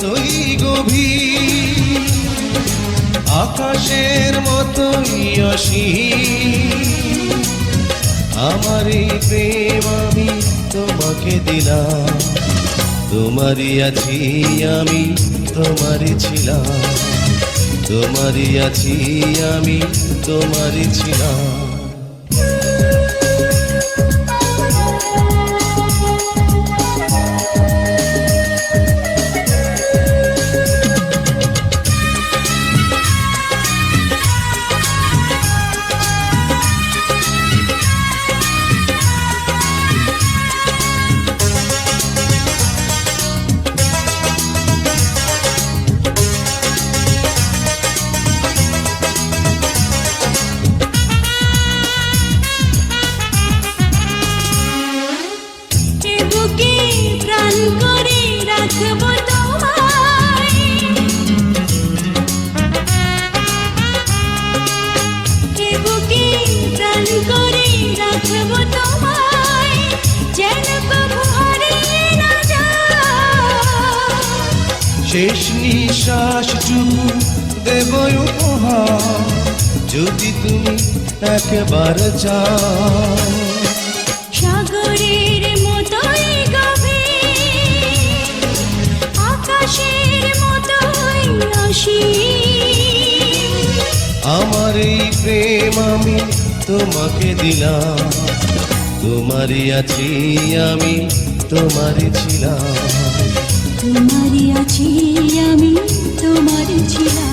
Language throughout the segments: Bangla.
মতোই গভীর, আকাশের মতোই অসীম। আমার এই প্রেম আমি তোমাকে দিলাম, তোমারই আছি আমি, তোমারই ছিলাম, তোমারই আছি আমি, তোমারই ছিলাম। শেষ নিঃশ্বাসটুকু দেব উপহার, যদি তুমি একবার চাও। সাগরের মতোই গভীর, আকাশের মতোই অসীম। আমার এই প্রেম আমি তোমাকে দিলাম, তোমারই আছি আমি, তোমারই ছিলাম, তোমারই আছি আমি, তোমারই ছিলাম।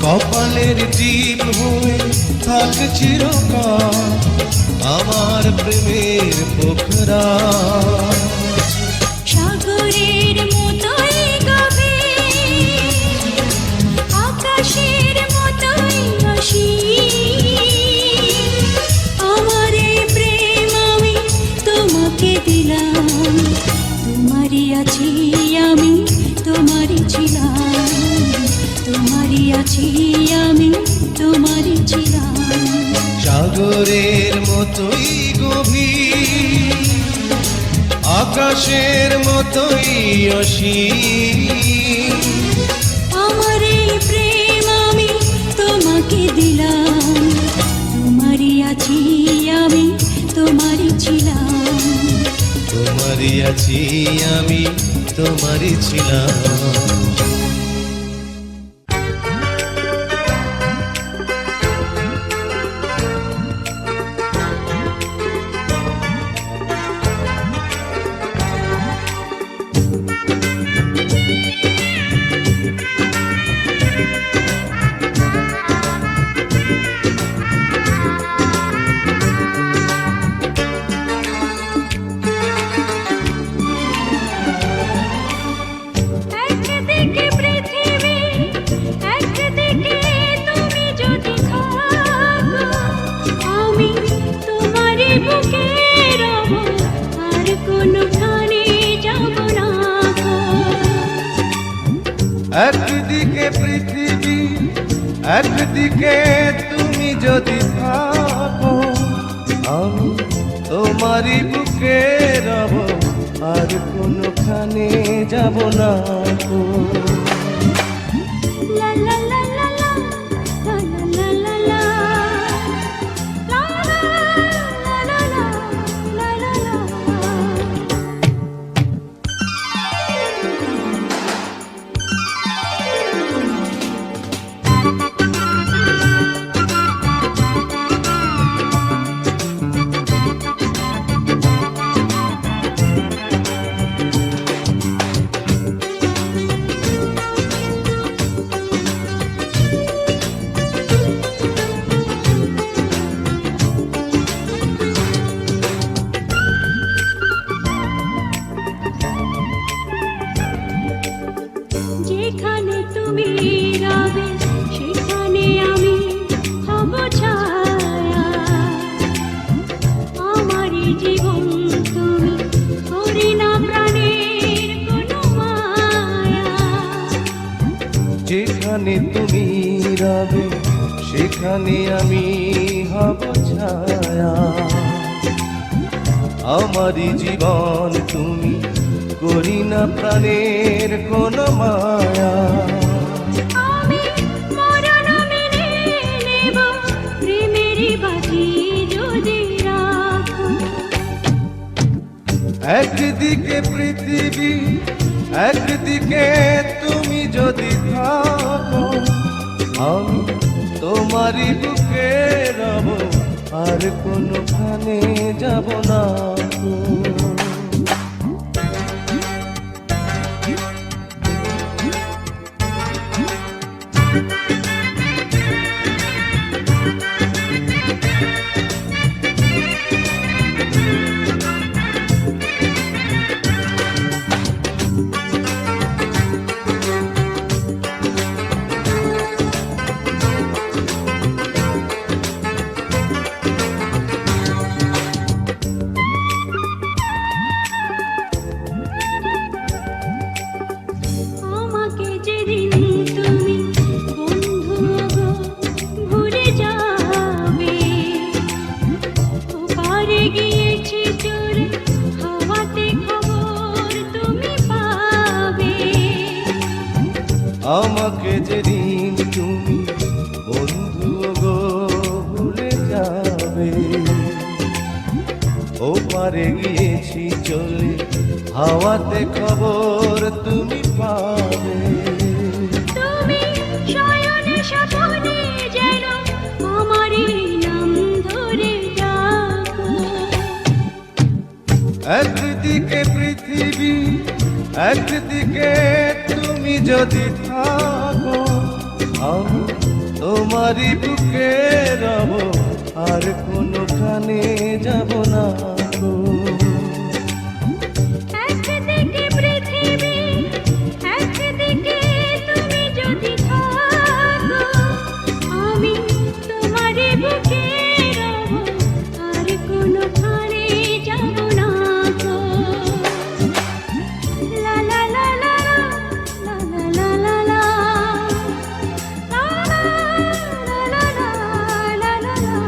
কপালের টিপ হয়ে থাক চিরকাল আমার প্রেমের পোখরা। সাগরের মতোই গভীর, আকাশের মতোই অসীম। আমার এই প্রেম আমি তোমাকে দিলাম, তোমারই আছি আমি, তোমারই ছিলাম, তোমারই আছি আমি, তোমারই ছিলাম। সাগরের মতোই গভীর, আকাশের মতোই অসীম। আমার এই প্রেম আমি তোমাকে দিলাম, তোমারই আছি আমি, তোমারই ছিলাম, তোমারই আছি আমি, তোমারই ছিলাম। একদিকে পৃথিবী, একদিকে তুমি যদি থাকো, আমি তোমারই বুকে রব, আর কোনোখানে যাব না গো। সেখানে আমি হব ছায়া। আমারই জীবন তুমি, করি না প্রাণের কোনো মায়া। আমি মরণ মেনে নেব, প্রেমেরই বাজি যদি রাখো। একদিকে পৃথিবী, একদিকে তুমি যদি থাকো, আমি তোমারই বুকে রব, আর কোনোখানে যাব না গো। আমাকে যেদিন তুমি বন্ধু গো ভুলে যাবে, ওপারে গিয়েছি চলে, হাওয়াতে খবর তুমি পাবে। আমাকে যেদিন তুমি বন্ধু গো ভুলে যাবে, ও পারে গিয়েছি চলে, হাওয়াতে খবর তুমি পাবে। তুমি শয়নে স্বপনে যেন আমারই নাম ধরে ডাকো। একদিকে পৃথিবী, একদিকে তুমি যদি থাকো, আমি তোমারই বুকে রব, আর কোনোখানে যাব না গো। একদিকে পৃথিবী, একদিকে তুমি যদি থাকো, আমি তোমারই বুকে রব, আর কোনোখানে যাব না গো। লা লা লা লা লা লা লা লা লা লা লা লা লা।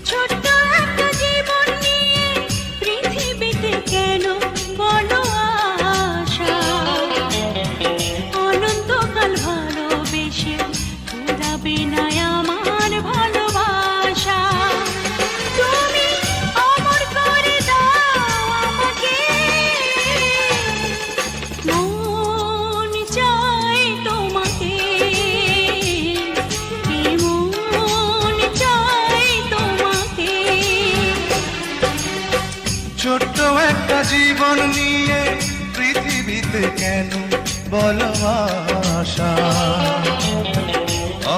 ছোট্ট একটা জীবন নিয়ে পৃথিবীতে কেন বলো আশা, অনন্তকাল ভালোবেসে ফুরাবে না আমার ভালোবাসা। তুমি অমর করে দাও আমাকে, মন চায় তোমাকে, মন চায় তোমাকে। ছোট্ট একটা জীবন নিয়ে পৃথিবীতে কেন বলো আশা,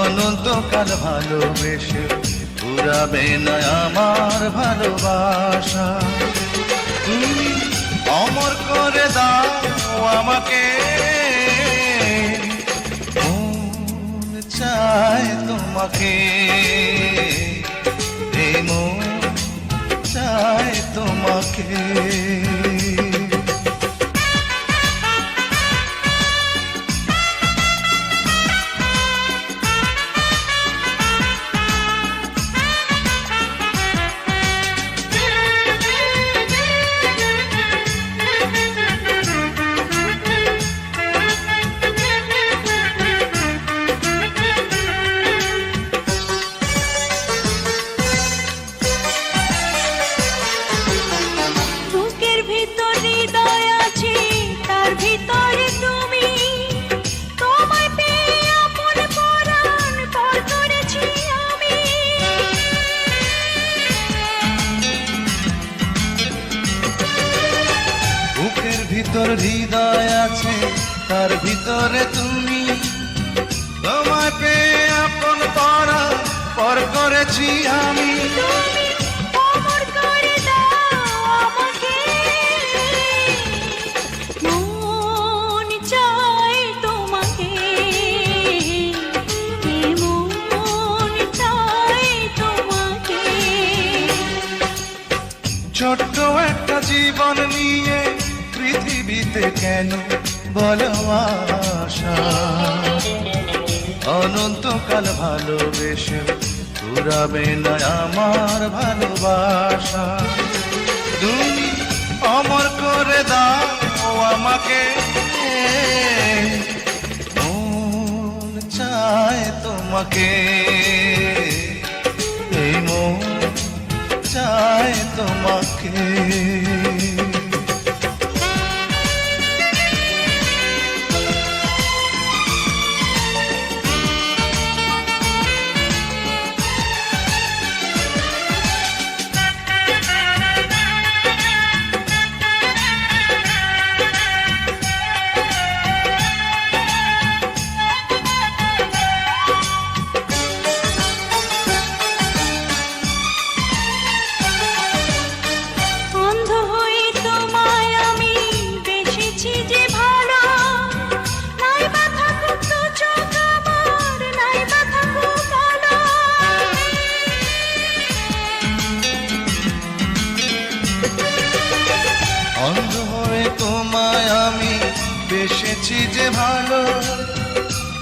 অনন্তকাল ভালোবেসে পুরাবে না আমার ভালোবাসা। তুমি অমর করে দাও আমাকে, মন চায় তোমাকে, এই মন চায় তোমাকে। বুকের ভিতর হৃদয় আছে, তার ভিতরে তুমি। তোমায় পেয়ে আপন করা পর করেছি আমি। তুমি অমর করে দাও আমাকে, মন চায় তোমাকে, মন চায় তোমাকে। ছোট্ট একটা জীবন নিয়ে পৃথিবীতে কেন বলো আশা? অনন্তকাল ভালোবেসে ফুরাবে না আমার ভালোবাসা। তুমি অমর করে দাও আমাকে, মন চায় তোমাকে, এই মন চায় তোমাকে। অন্ধ হয়ে তোমায় আমি বেসেছি যে ভালো, নাই বা থাকুক তো চোখ আমার, নাই বা থাকুক কালো। অন্ধ হয়ে তোমায় আমি বেসেছি যে ভালো,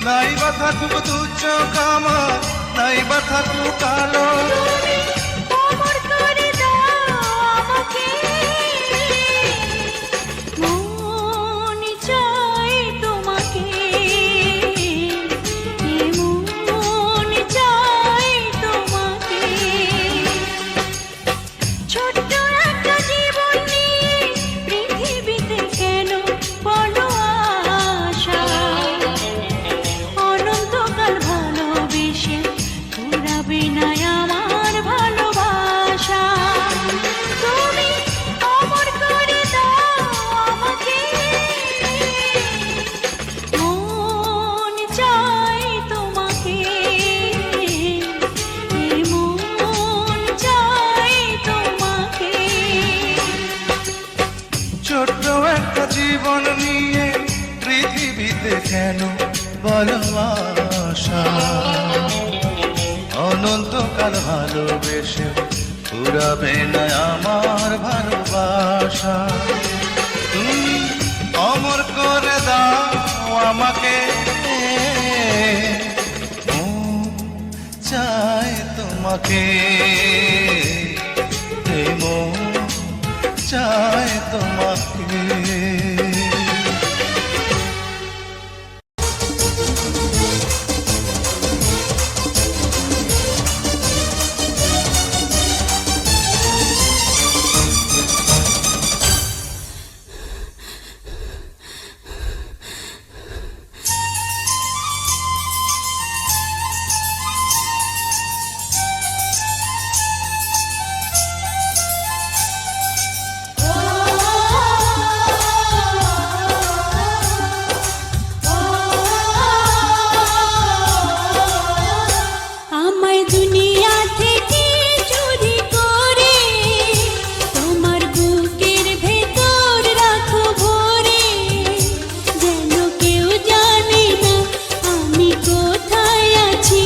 নাই বা থাকুক দু চোখ আমার, নাই বা থাকুক কালো। তুমি অমর করে দাও আমাকে, মন চায় তোমাকে, মন চায় তোমাকে। ছোট্ট একটা জীবন নিয়ে পৃথিবীতে কেন বলো আশা? অনন্তকাল ভালোবেসে ফুরাবে না আমার ভালোবাসা। তুমি অমর করে দাও আমাকে, মন চায় তোমাকে, মন চায় তোমাকে। ছোট্ট একটা জীবন নিয়ে পৃথিবীতে কেন বলো আশা? অনন্তকাল ভালোবেসে ফুরাবে না আমার ভালোবাসা। তুমি অমর করে দাও আমাকে, মন চায় তোমাকে, এই মন চায় তোমাকে। আমায় দুনিয়া থেকে চুরি করে তোমার বুকের ভেতর রাখো ভরে, যেন কেউ জানে না আমি কোথায় আছি,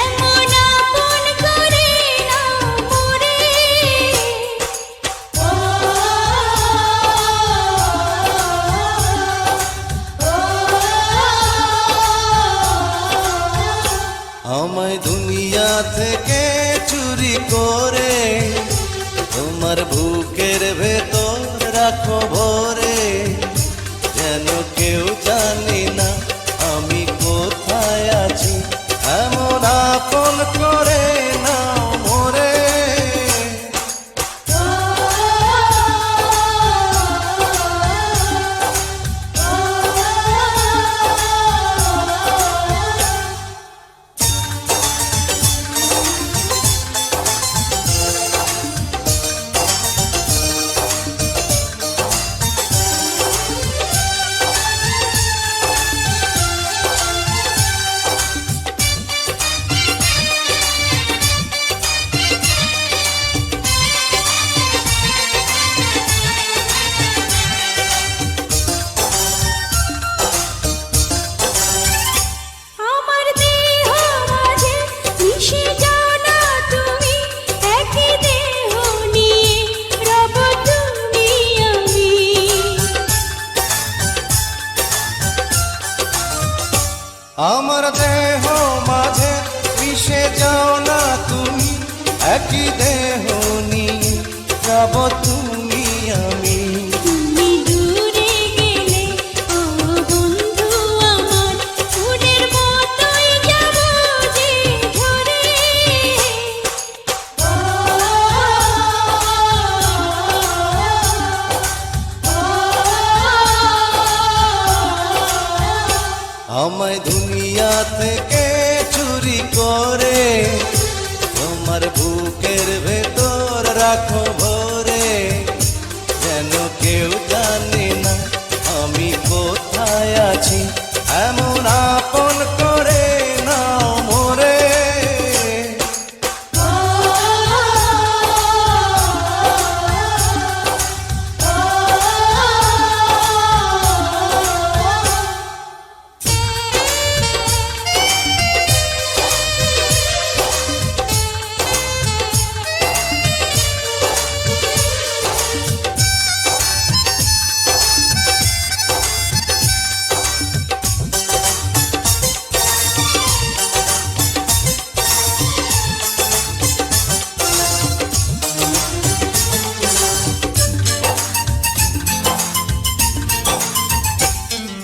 এমন আপন করে নাও মোরে। আমায় দুনিয়া থেকে চুরি করে তোমার বুকের ভেতর রাখো ভরে, যেন কেউ জানি না আমি কোথায় আছি, এমন আপন করে নাও মোরে। দেহ নিয়ে যাব তুমি আমি। তুমি দূরে গেলে ও বন্ধু আমার, ফুলের মতোই যাব যে ঝরে। আমায় দুনিয়া থেকে চুরি করে তোমার বুকের ভেতর রাখো ভরে, যেন কেউ জানে না আমি কোথায় আছি, এমন আপন করে নাও মোরে।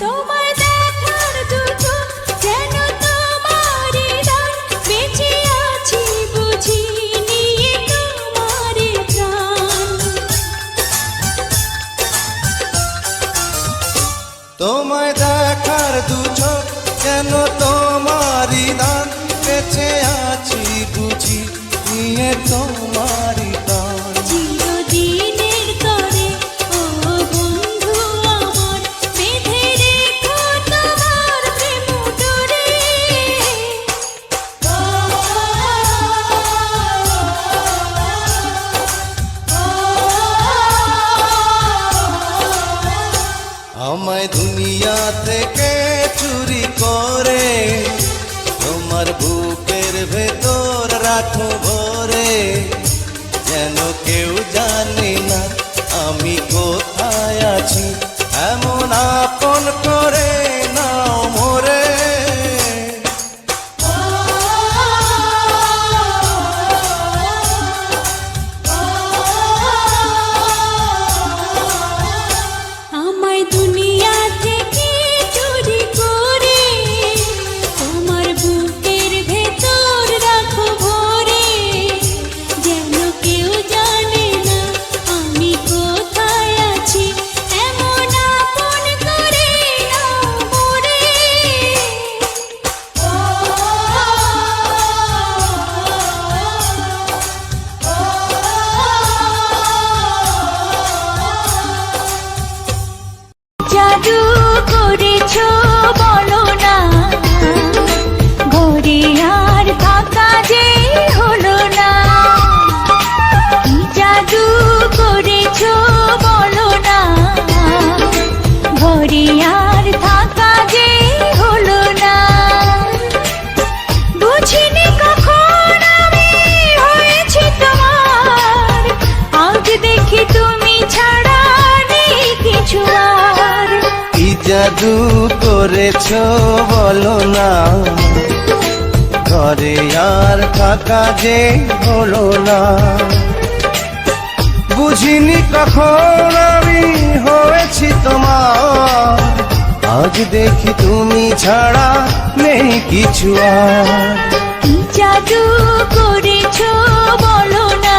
তোমায় দেখার দুটো যেন তোমারই দান, বেঁচে আছি বুঝি নিয়ে তোমারই প্রাণ। তোমায় দেখার দু চোখ কেন তোমারই দান, বেঁচে আছি বুঝি নিয়ে তোমারই দান। চিরদিনের তরে ও বন্ধু আমার, বেঁধে রেখো তোমার প্রেম ডোরে। আমায় দুনিয়া থেকে চুরি করে তোমার বুকের ভেতর রাখো ভরে, যেন কেউ জানে না আমি কোথায় আছি, এমন আপন করে নাও মোরে। আমায় দুনিয়া থেকে চুরি করে তোমার বুকের ভেতর রাখো ভরে, যেন কেউ জানে না আমি কোথায় আছি, এমন আপন করে নাও মোরে। জাদু করেছো বলো না, ঘরে আর থাকা যে হলো না। কি জাদু করেছো বলো না, ঘরে আর থাকা যে হলো না। বুঝিনি কখন আমি হয়েছি তোমার, আজ দেখি তুমি ছাড়া নেই কিছু আর। কি জাদু করেছো বলো না, ঘরে আর থাকা যে হলো না। বুঝিনি কখন আমি হয়েছি তোমার, আজ দেখি তুমি ছাড়া নেই কিছু আর। কি জাদু করেছো বলো না,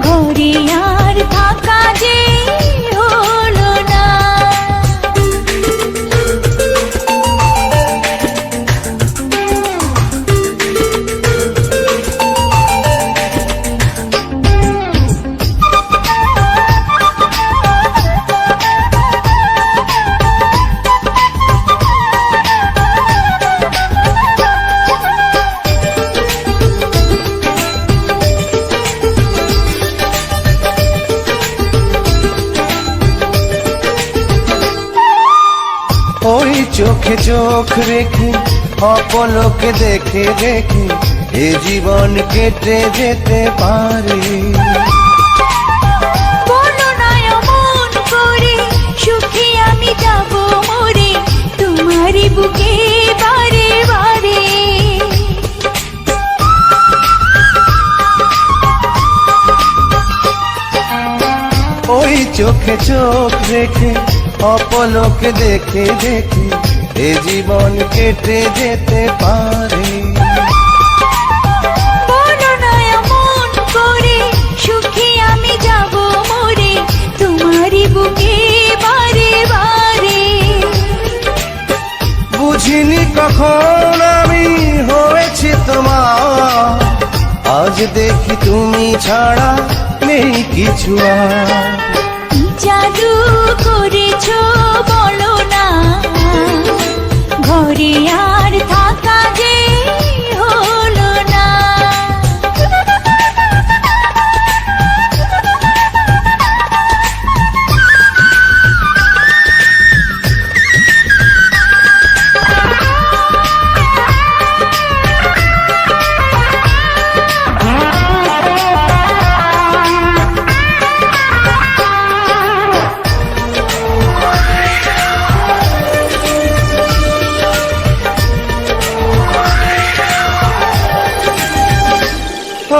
ঘরে আর থাকা যে হলো না। ওই চোখে চোখ রেখে অপলকে দেখে দেখে এ জীবন কেটে যেতে পারে। বলো না অমন করে, সুখে আমি যাব মরে তোমারই বুকে বারে বারে। চোখে চোখ রেখে অপলকে দেখে দেখে এ জীবন কেটে যেতে পারে। বলো না এমন করে, সুখী আমি যাব মরে তোমারই বুকে বারে বারে। বুঝিনি কখন আমি হয়েছি তোমার, আজ দেখি তুমি ছাড়া নেই কিছু আর। কি জাদু করেছো বলো না, ঘরে আর থাকা যে হলো না।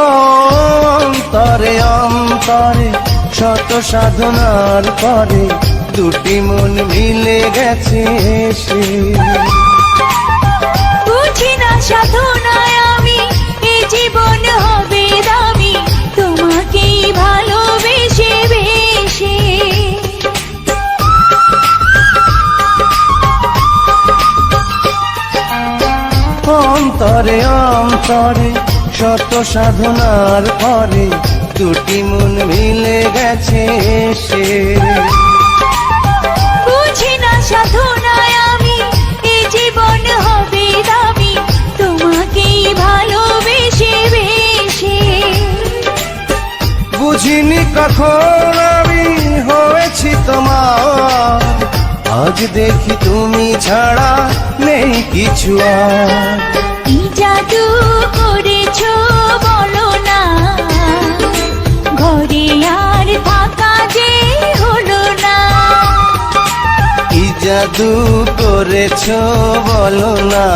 অন্তরে অন্তরে শত সাধনার পরে দুটি মন মিলে গেছে এসে। বুঝি না সাধনায় আমি এ জীবন হবে দামি তোমাকেই ভালোবেসে বেশে। অন্তরে অন্তরে শত সাধনার পরে দুটি মন মিলে গেছে এসে। বুঝি না সাধনায় আমি এ জীবন হবে দামি তোমাকেই ভালোবেসে বেশে। বুঝিনি কখন আমি হয়েছি তোমার, আজ দেখি তুমি ছাড়া নেই কিছু আর। কি জাদু করেছো বলো না, ঘরে আর থাকা যে হলো না। কি জাদু করেছো বলো না,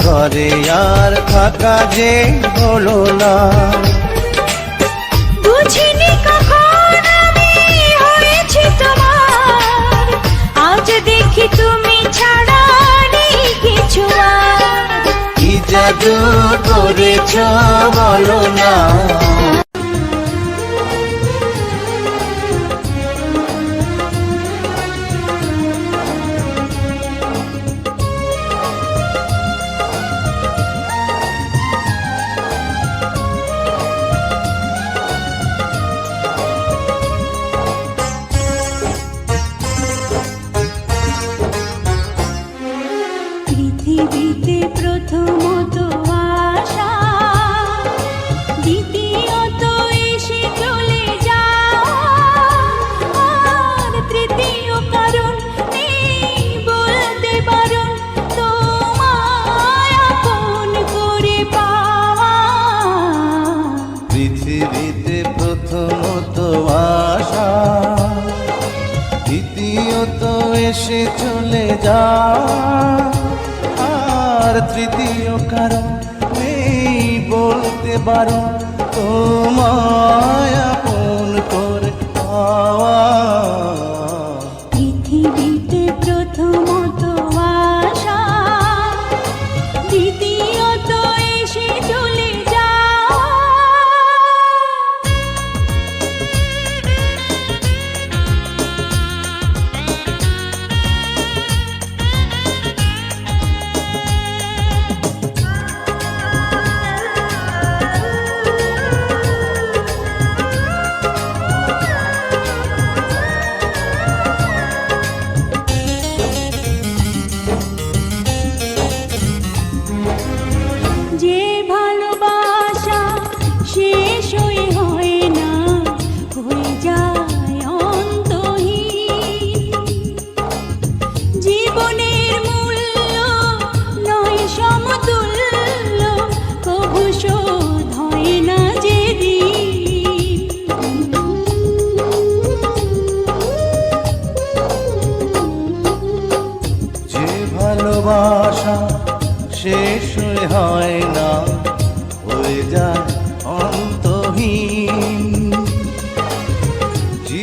ঘরে আর থাকা যে হলো না। বুঝিনি কখন আমি হয়েছি তোমার, আজ দেখি তুমি ছাড়া নেই কিছু আর। কি জাদু করেছো বলো না। পৃথিবীতে প্রথমত আশা, দ্বিতীয়ত এসে চলে যাওয়া, আর তৃতীয় কারণ নেই বলতে বারণ তোমায় আপন করে পাওয়া। পৃথিবীতে প্রথমত আশা, দ্বিতীয়ত এসে চলে যা, আর তৃতীয় কারণ নেই বলতে পারো তোমায় আপন করে পাওয়া। পৃথিবীতে প্রথমত আশা, দ্বিতীয়ত এসে চলে যাওয়া।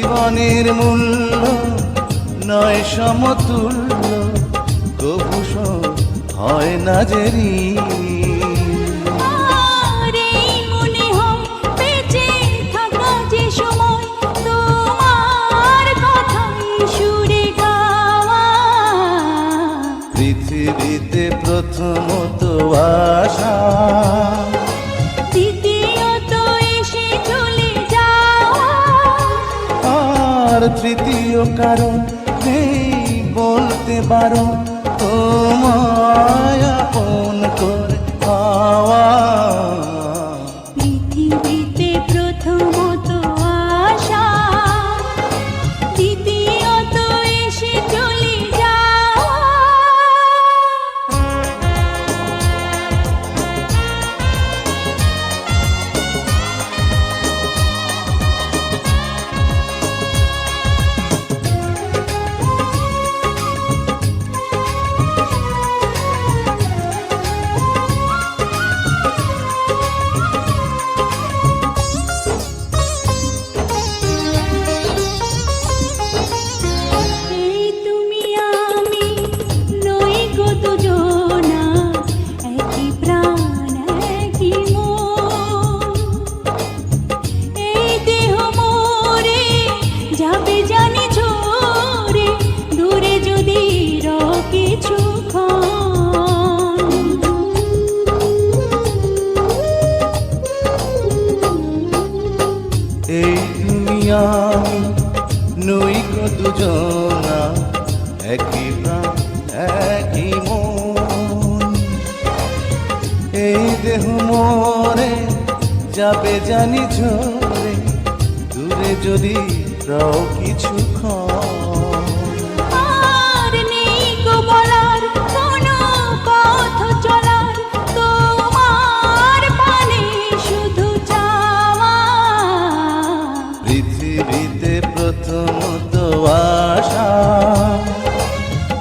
জীবনের মূল্য নয় সমতুল্য, কভু হয় না যে ঋণ। আর এই মনে হয় বেঁচে থাকা যে সময় তোমার কথাই সুরে গাওয়া। পৃথিবীতে প্রথমত আশা, দ্বিতীয়ত এসে চলে যাওয়া, আর তৃতীয় কারণ নেই বলতে পারো তোমায় আপন করে পাওয়া। পৃথিবীতে প্রথমত আশা, দ্বিতীয়ত এসে চলে যাওয়া। এই তুমি আমি নই গো দুজনা, একই প্রাণ একই মন। এই দেহ মোরে যাবে জানি ঝরে, দূরে যদি কিছুক্ষণ। এই দুনিয়া নই গো দুজনা, একই প্রাণ একই মন। এই দেহ মোরে যাবে জানি ঝরে, দূরে যদি রও কিছুক্ষণ। আর নেই গো বলার কোনো পথ চলার, তোমার পানে শুধু চাওয়া। পৃথিবীতে প্রথমত আশা,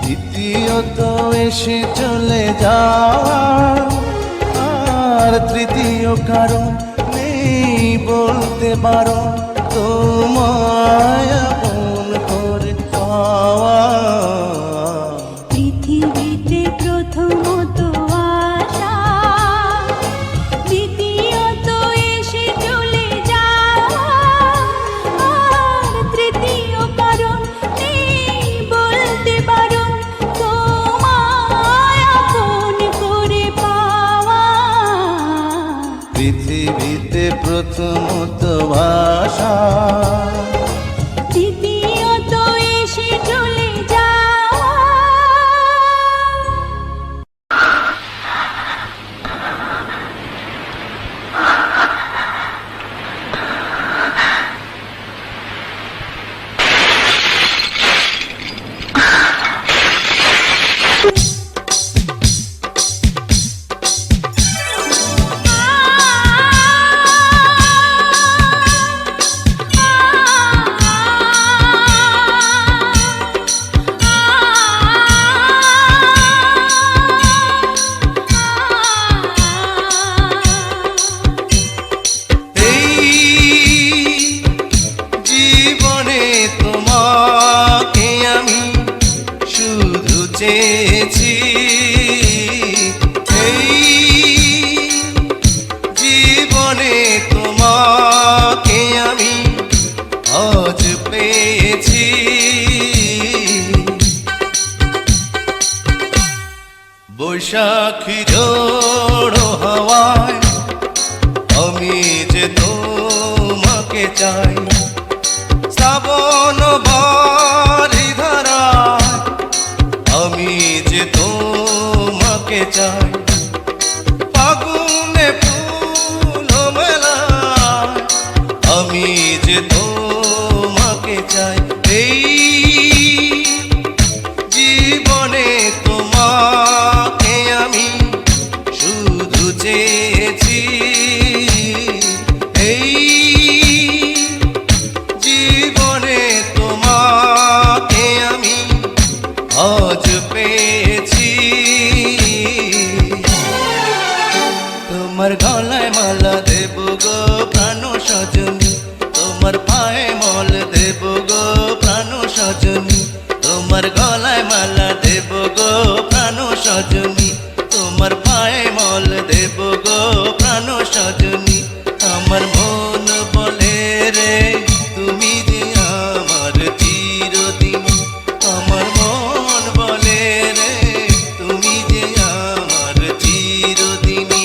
দ্বিতীয়ত এসে চলে যাওয়া, আর তৃতীয় কারণ নেই বলতে পারো তোমায় আপন করে পাওয়া। পৃথিবীতে প্রথমত আশা, দ্বিতীয়ত এসে চলে যাওয়া, আর তৃতীয় কারণ নেই বলতে পারো তোমায় আপন করে পাওয়া। পৃথিবীতে প্রথমত আশা, দ্বিতীয়ত এসে চলে যাওয়া। চেয়েছি, এই জীবনে তোমাকে আমি আজ পেয়েছি। বৈশাখী ঝড়ো হাওয়ায় আমি যে তোমাকে চাই, শ্রাবণ বারি ধারায় আমি যে তোমাকে চাই, ফাগুনে ফুল মেলায় আমি যে তোমাকে চাই। এই জীবনে তোমাকে আমি শুধু চেয়েছি, এই জীবনে তোমাকে আমি আজ পেয়েছি। তোমার গলায় মালা দেব গো প্রাণ সজনী, তোমার পায়ে মল দেব গো প্রাণ সজনী, তোমার গলায় মালা দেব গো প্রাণ সজনী, তোমার পায়ে মল দেব গো প্রাণ সজনী। আমার মন বলে রে তুমি যে আমার চিরদিন, আমার মন বলে রে তুমি যে আমার চিরদিনী।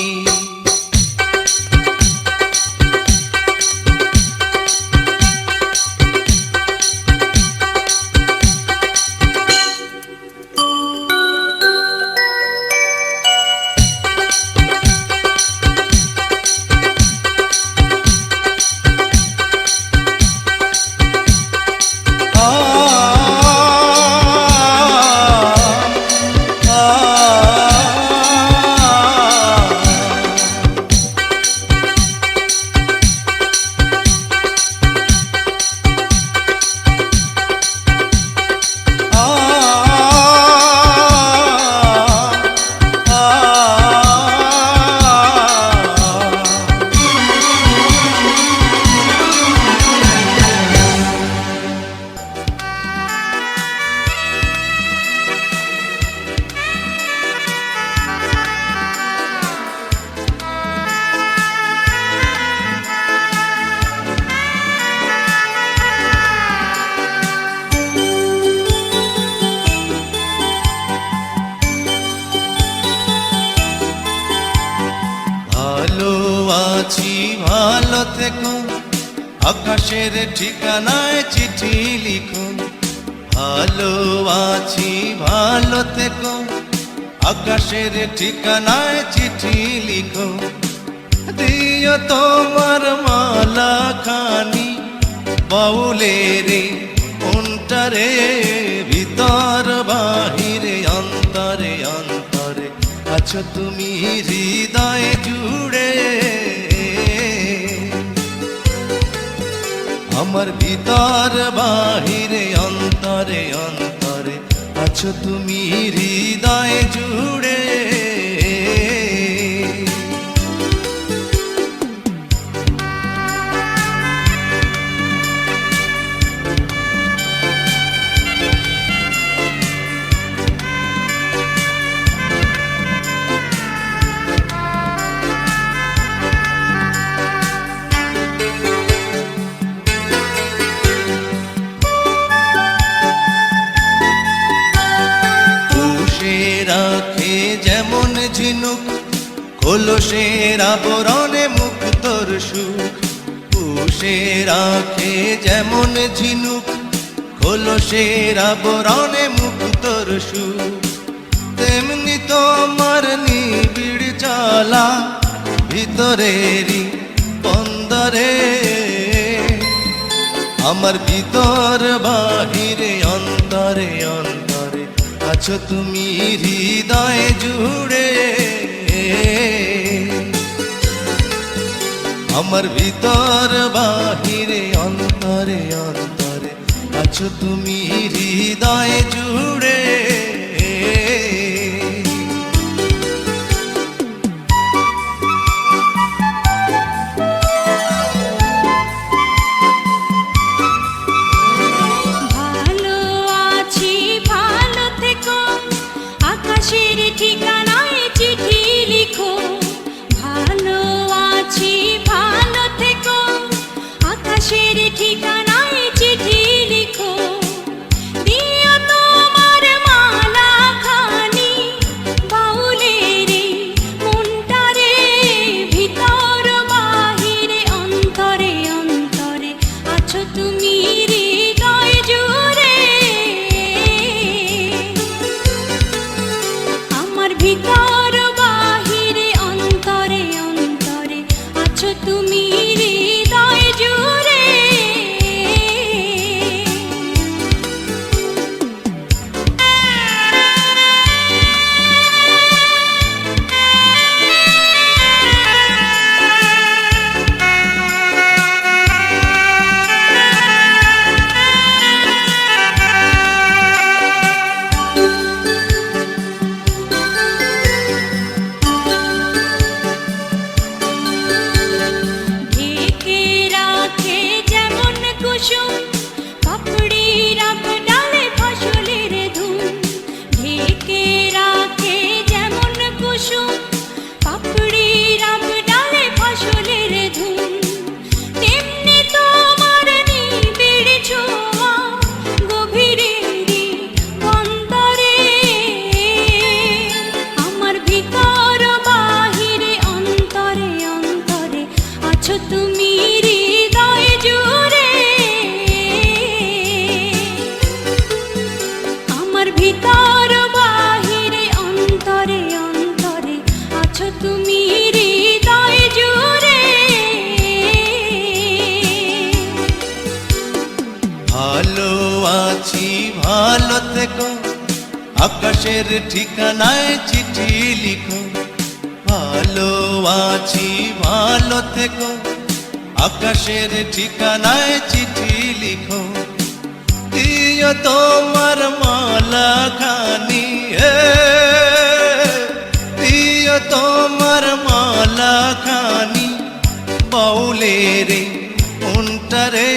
ভালো আছি ভালো থেকো, আকাশের ঠিকানায় চিঠি লিখো। ভালো আছি ভালো থেকো, আকাশের ঠিকানায় চিঠি লিখো। দিও তোমার মালা খানি বাউলের মনটারে, ভিতর বাহিরে অন্তরে অন্তরে আছো তুমি হৃদয়ে জুড়ে। আমার ভিতর বাহিরে অন্তরে অন্তরে আছো তুমি হৃদয়ে জুড়ে। রাখে যেমন ঝিনুক, খোলসের আবরণে মুক্তর সুখ। পুষে রাখে যেমন ঝিনুক, খোলসের আবরণে মুক্তর সুখ। তেমনি তোমার নিবিড় জ্বালা ভিতরেরই বন্দরে, আমার ভিতর বাহিরে অন্তরে অন্তরে আছো তুমি হৃদয়ে জুড়ে। আমার ভিতর বাহিরে অন্তরে অন্তরে আছো তুমি হৃদয়ে জুড়ে। আকাশের ঠিকানায় চিঠি লিখো। ভালো আছি ভালো থেকো, আকাশের ঠিকানায় চিঠি লিখো। দিও তোমার মালা খানি বাউলের মনটারে, ভিতর বাহিরে অন্তরে অন্তরে আছো তুমি হৃদয় জুড়ে। ভিতর বাহিরে অন্তরে অন্তরে আছো তুমি হৃদয় জুড়ে। আছি ভালো থেকো, আকাশের ঠিকানায় চিঠি লিখো। ভালো আছি ভালো থেকো, আকাশের ঠিকানায় চিঠি লিখো। দিও তোমার মালা খানি, দিও তোমার মালা খানি, বাউলের মনটারে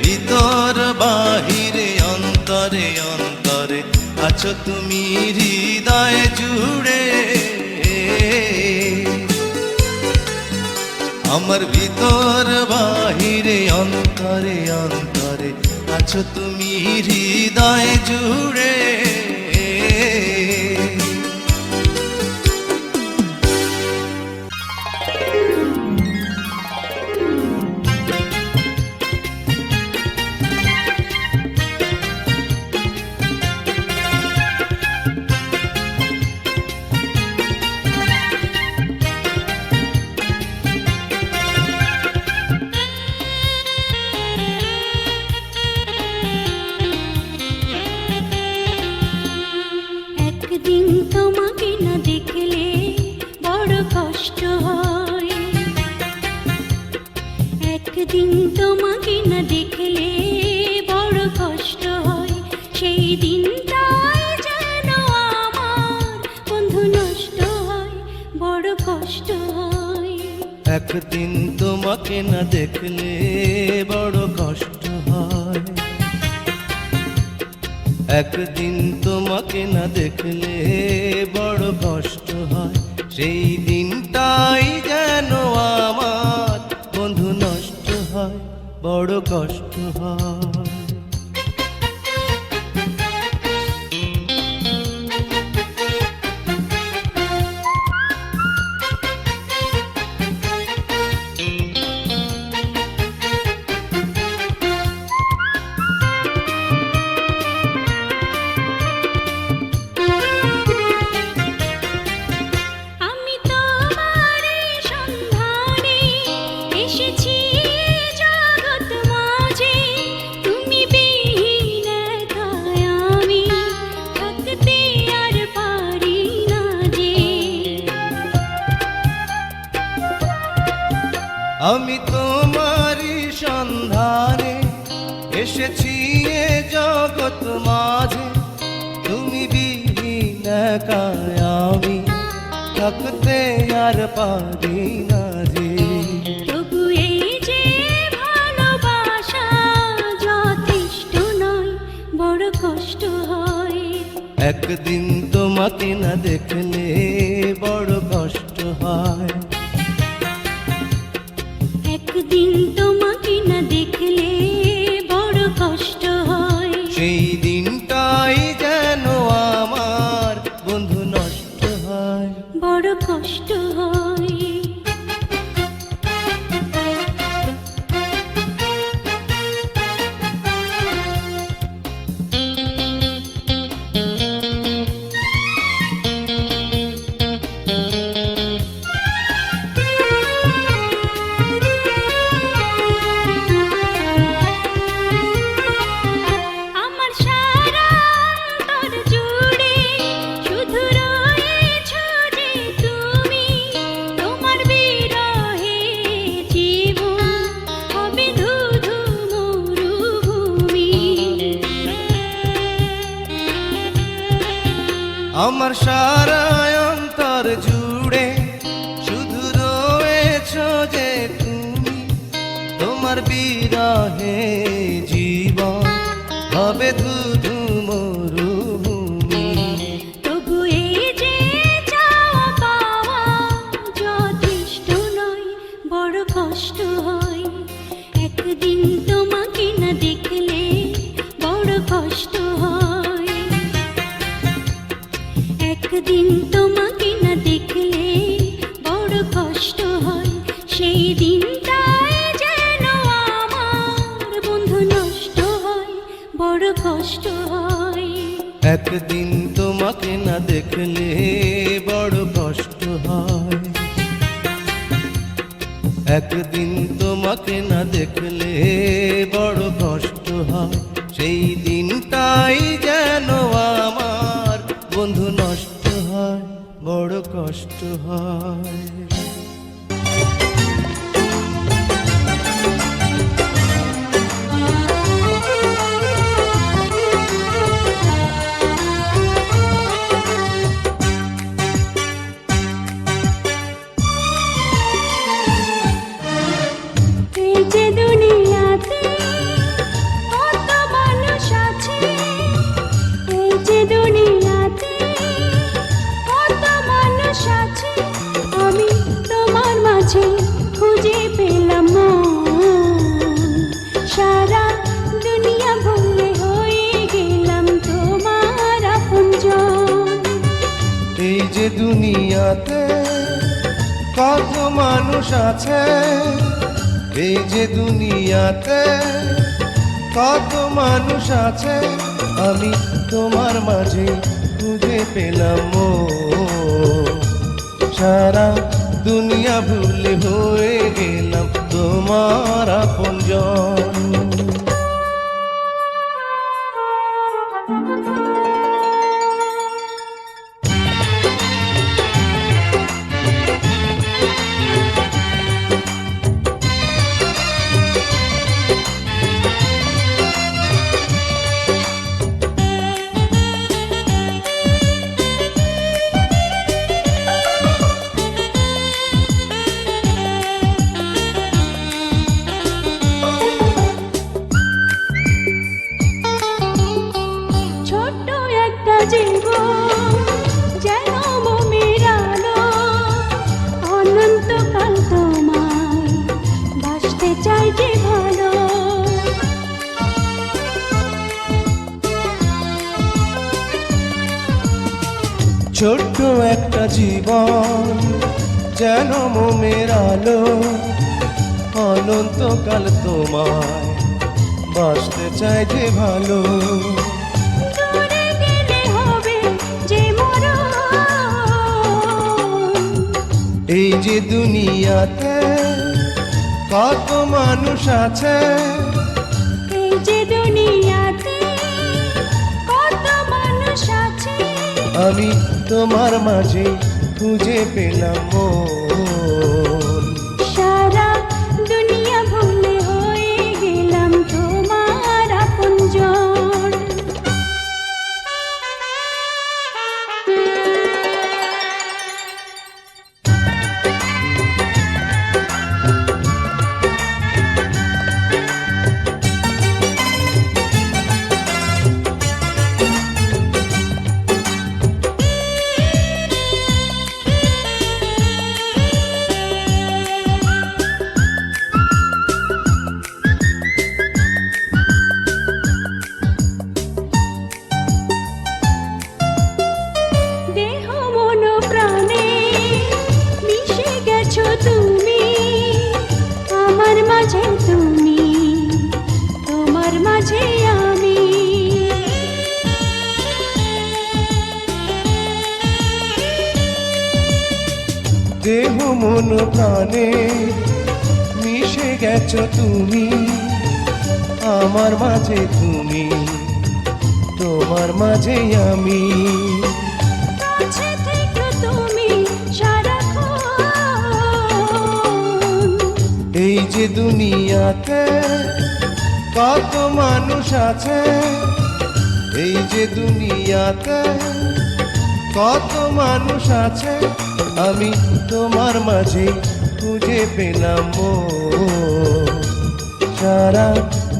ভিতর বাহিরে অন্তরে অন্তরে আছো তুমি হৃদয় জুড়ে। আমার ভিতর বাহিরে অন্তরে অন্তরে আছো তুমি হৃদয় জুড়ে। একদিন তোমাকে না দেখলে বড় কষ্ট হয়, একদিন তোমাকে না দেখলে বড় কষ্ট হয়। সেই দিনটাই যেন আমার বন্ধু নষ্ট হয়, বড় কষ্ট হয়। একদিন তোমাকে না দেখলে বড় কষ্ট হয়, একদিন তোমাকে না দেখলে বড় কষ্ট হয়। সেই দিনটাই যেন আমার বন্ধু নষ্ট হয়, বড় কষ্ট হয়। আমি তোমারই সন্ধানে এসেছি জগৎ মাঝে, তুমি বিহীন একাই আমি থাকতে আর পারি না যে। আমি তোমারই সন্ধানে এসেছি এ জগৎ মাঝে, তুমি বিহীন একাই আমি থাকতে আর পারি না যে। তবু এই যে ভালোবাসা যথেষ্ট নয়, বড় কষ্ট হয়। একদিন তোমাকে না দেখলে বড় কষ্ট হয়, একদিন তোমাকে না দেখলে বড় কষ্ট হয়। সেই দিনটাই যেন আমার বন্ধু নষ্ট হয়, বড় কষ্ট হয়। আমার সারা অন্তর জুড়ে শুধু রয়েছো যে তুমি, তোমার বিরহে জীবন হবে ধুধু মরুভূমি। আমার সারা অন্তর জুড়ে শুধু রয়েছো যে তুমি, তোমার বিরহে জীবন হবে ধুধু মরুভূমি। তবু এই যে চাওয়া পাওয়া যথেষ্ট নয়, বড় কষ্ট হয়। একদিন তোমাকে না দেখলে বড় কষ্ট হয়, একদিন তোমাকে না দেখলে বড় কষ্ট হয়। সেই দিনটাই যেন আমার বন্ধু নষ্ট হয়, বড় কষ্ট হয়। একদিন তোমাকে না দেখলে বড় কষ্ট হয়, একদিন তোমাকে না দেখলে বড় কষ্ট হয়। সেই দিন তাই যেন আমার বন্ধু নষ্ট হয়, বড় কষ্ট হয়। এই যে দুনিয়াতে কত মানুষ আছে, এই যে দুনিয়াতে কত মানুষ আছে, আমি তোমার মাঝে খুঁজে পেলাম মন। সারা দুনিয়া ভুলে হয়ে গেলাম তোমার আপনজন। এই যে দুনিয়াতে কত মানুষ আছে, এই যে দুনিয়াতে কত মানুষ আছে, আমি তোমার মাঝে খুঁজে পেলাম মন। সারা দুনিয়া ভুলে হয়ে গেলাম তোমার আপনজন। ছোট্ট একটা জীবন যেন মোমের আলো, অনন্তকাল তোমায় বাসতে চাই যে ভালো। ছোট্ট একটা জীবন যেন মোমের আলো, অনন্তকাল তোমায় বাসতে চাই যে ভালো। দূরে গেলে হবে যে মরণ, এই যে দুনিয়াতে কত মানুষ আছে, এই যে দুনিয়াতে কত মানুষ আছে, আমি তোমার মাঝে খুঁজে পেলাম মন। সারা দুনিয়া ভুলে হয়ে গেলাম তোমার আপনজন। দেহ মন প্রাণে মিশে গেছো তুমি, আমার মাঝে তুমি, তোমার মাঝে আমি। দেহ মন প্রাণে মিশে গেছো তুমি, আমার মাঝে তুমি, তোমার মাঝে আমি। কাছে থেকো তুমি সারাক্ষণ, এই যে দুনিয়াতে কত মানুষ আছে, এই যে দুনিয়াতে কত মানুষ আছে, আমি তোমার মাঝে খুঁজে পেলাম মন। সারা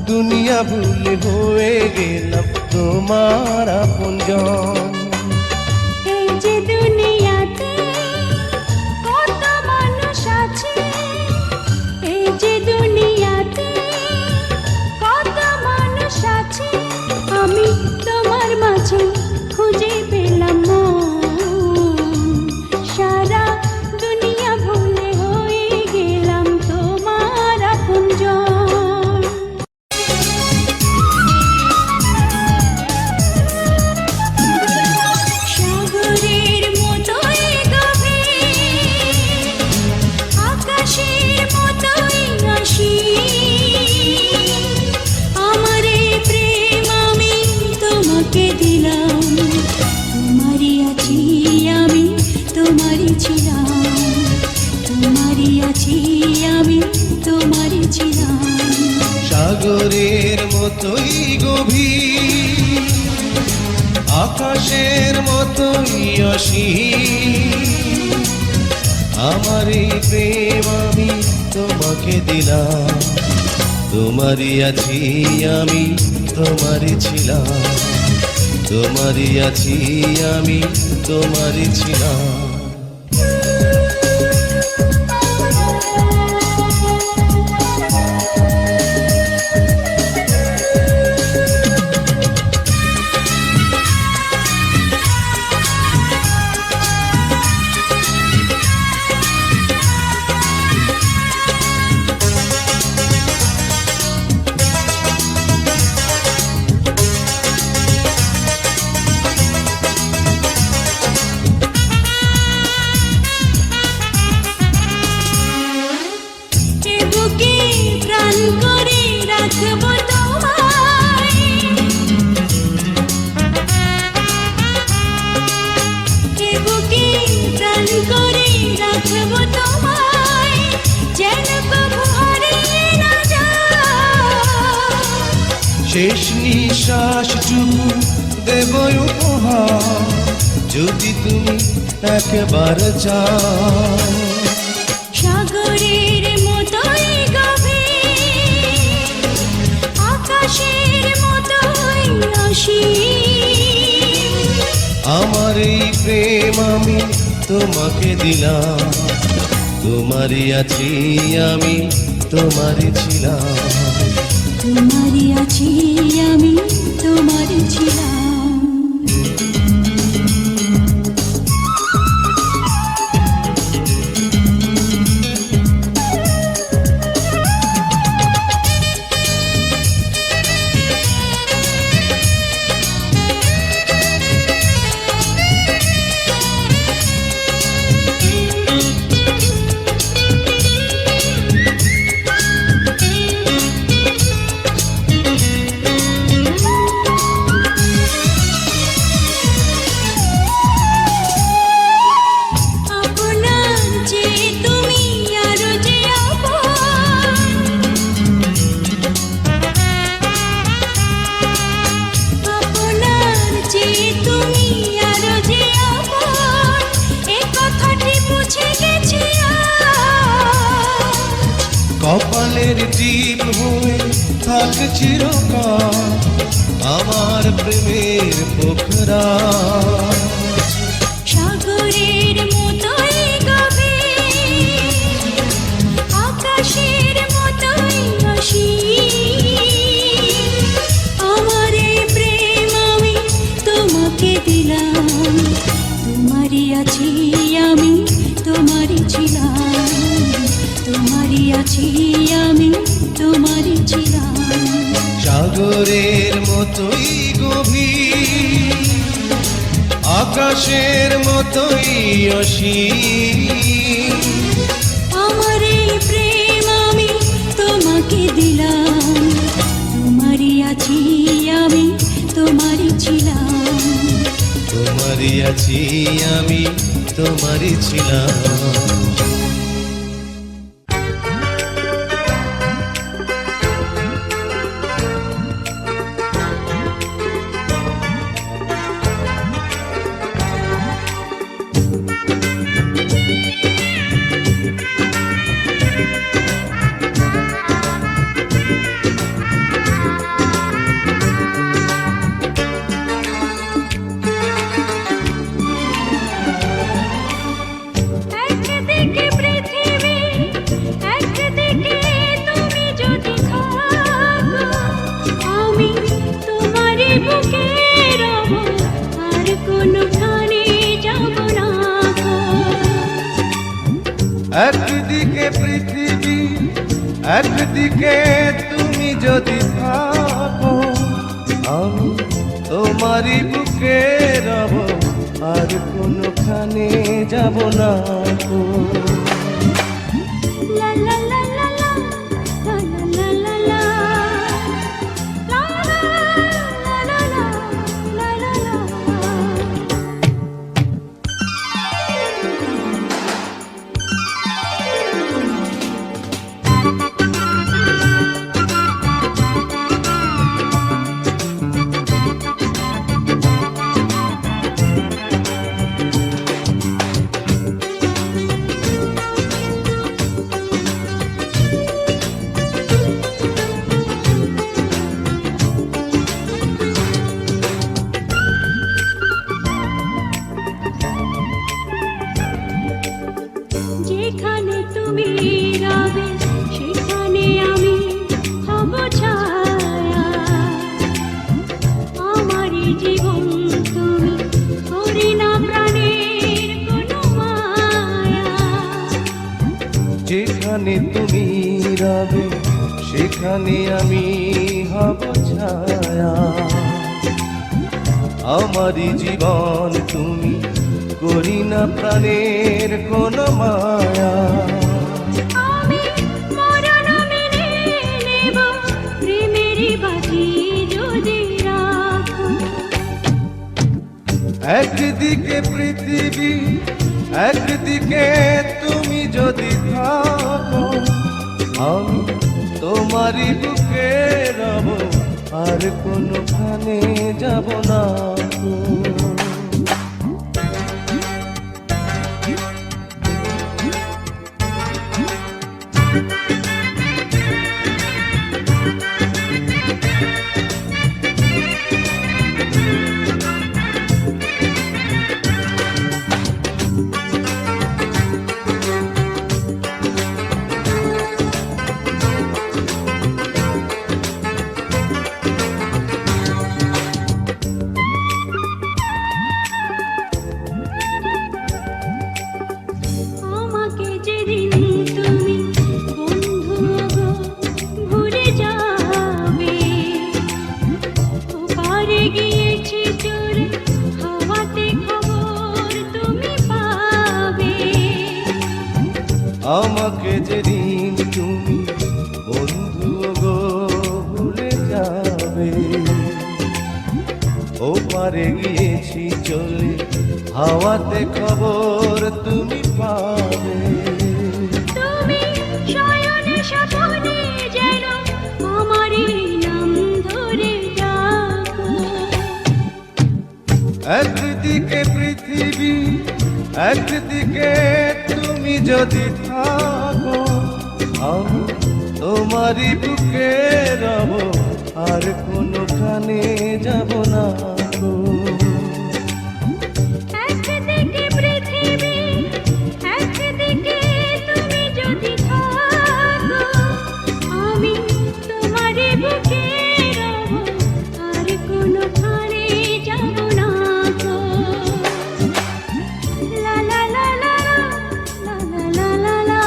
দুনিয়া ভুলে হয়ে গেলাম তোমার আপনজন। এই যে দুনিয়াতে কত মানুষ আছে, এই যে দুনিয়াতে কত মানুষ আছে, আমি তোমার মাঝে খুঁজে পেলাম মন। সারা দুনিয়া ভুলে হয়ে গেলাম তোমার আপনজন। মতোই গভীর, আকাশের মতোই অসীম। আমার এই প্রেম আমি তোমাকে দিলাম, তোমারই আছি আমি, তোমারই ছিলাম, তোমারই আছি আমি, তোমারই ছিলাম। শেষ নিঃশ্বাসটুকু দেব উপহার, যদি তুমি একবার চাও। সাগরের মতোই গভীর, আকাশের মতোই অসীম। আমার এই প্রেম আমি তোমাকে দিলাম, তোমারই আছি আমি, তোমারই ছিলাম, তোমারই আছি আমি, তোমারই ছিলাম। কপালের টিপ হয়ে থাক চিরকাল আমার প্রেমের পোখরা। সাগরের মতোই গভীর, আকাশের মতোই অসীম। আমার এই প্রেম আমি তোমাকে দিলাম, তোমারই আছি আমি, তোমারই ছিলাম, তোমারই আছি আমি, তোমারই ছিলাম। সাগরের মতোই গভীর, আকাশের মতোই অসীম। আমার এই প্রেম আমি তোমাকে দিলাম, তোমারই আছি আমি, তোমারই ছিলাম, তোমারই আছি আমি, তোমারই ছিলাম। একদিকে পৃথিবী, একদিকে তুমি যদি থাকো, আমি তোমারই বুকে রব, আর কোনোখানে যাব না গো। লা লা লা লা লা, লা লা লা লা, লা লা লা লা, লা লা লা। সেখানে আমি হব ছায়া। আমারই জীবন তুমি, করি না প্রাণের কোনো মায়া। আমি মরণ মেনে নেব, প্রেমেরই বাজি যদি রাখো। একদিকে পৃথিবী, একদিকে তুমি যদি থাকো, আমি তোমারই বুকে রব, আর কোনোখানে যাব না গো। আমাকে যেদিন তুমি বন্ধু গো ভুলে যাবে, ওপারে গিয়েছি চলে, হাওয়াতে খবর তুমি পাবে। আমাকে যেদিন তুমি বন্ধু গো ভুলে যাবে, ওপারে গিয়েছি চলে, হাওয়াতে খবর তুমি পাবে। তুমি শয়নে স্বপনে যেন আমারই নাম ধরে ডাকো। একদিকে পৃথিবী, একদিকে তুমি যদি থাকো, আমি তোমারই বুকে রব, আর কোনোখানে যাব না গো। একদিকে পৃথিবী, একদিকে তুমি যদি থাকো, আমি তোমারই বুকে রব, আর কোনোখানে যাব না গো। লা লা লা লা লা লা লা লা লা লা লা লা লা।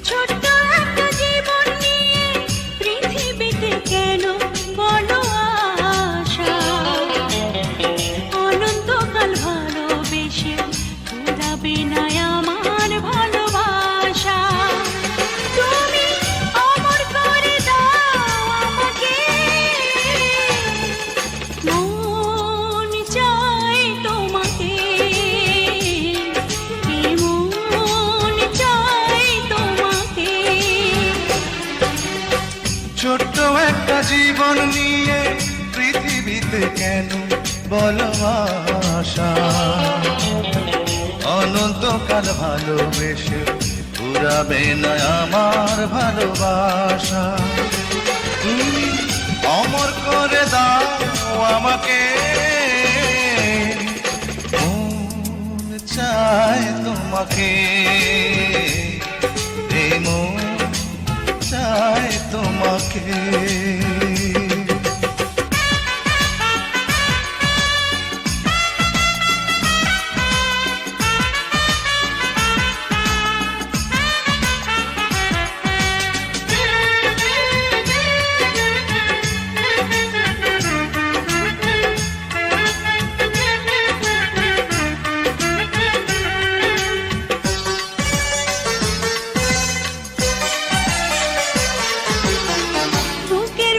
ছোট্ট একটা জীবন নিয়ে পৃথিবীতে কেন বলো আশা, অনন্তকাল ভালোবেসে ফুরাবে না আমার ভালোবাসা। তুমি অমর করে দাও আমাকে, মন চায় তোমাকে, মন চায় তোমাকে। ছোট্ট একটা জীবন নিয়ে পৃথিবীতে কেন বলো আশা, অনন্তকাল ভালোবেসে ফুরাবে না আমার ভালোবাসা। তুমি অমর করে দাও আমাকে, মন চায় তোমাকে, এই মন চায় তোমাকে। বুকের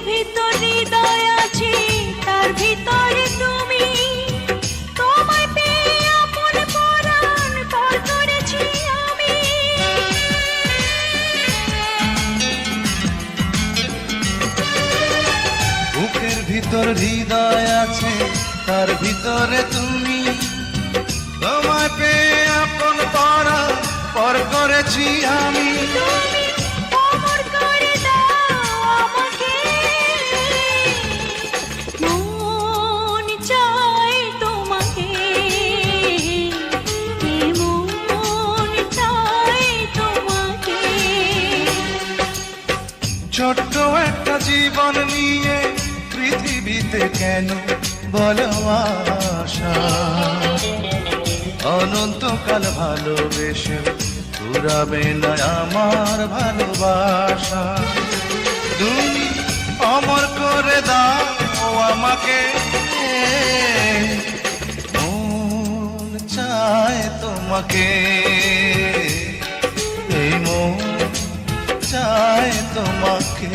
ভিতর হৃদয় আছে, তার ভিতরে তুমি। তোমায় পেয়ে আপন করা পর করেছি আমি। তুমি অমর করে দাও আমাকে, মন চাই তোমাকে, মন চাই তোমাকে। ছোট্ট একটা জীবন নিয়ে পৃথিবীতে কেন বলো আশা? অনন্তকাল ভালোবেসে পুরাবে না আমার ভালোবাসা। তুমি অমর করে দাও আমাকে, মন চায় তোমাকে, এই মন চায় তোমাকে।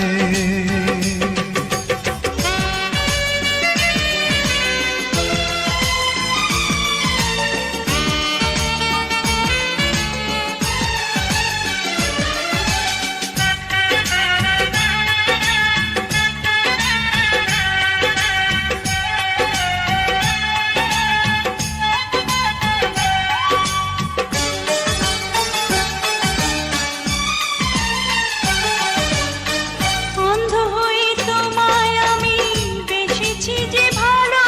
অন্ধ হয়ে তোমায় আমি বেসেছি যে ভালো,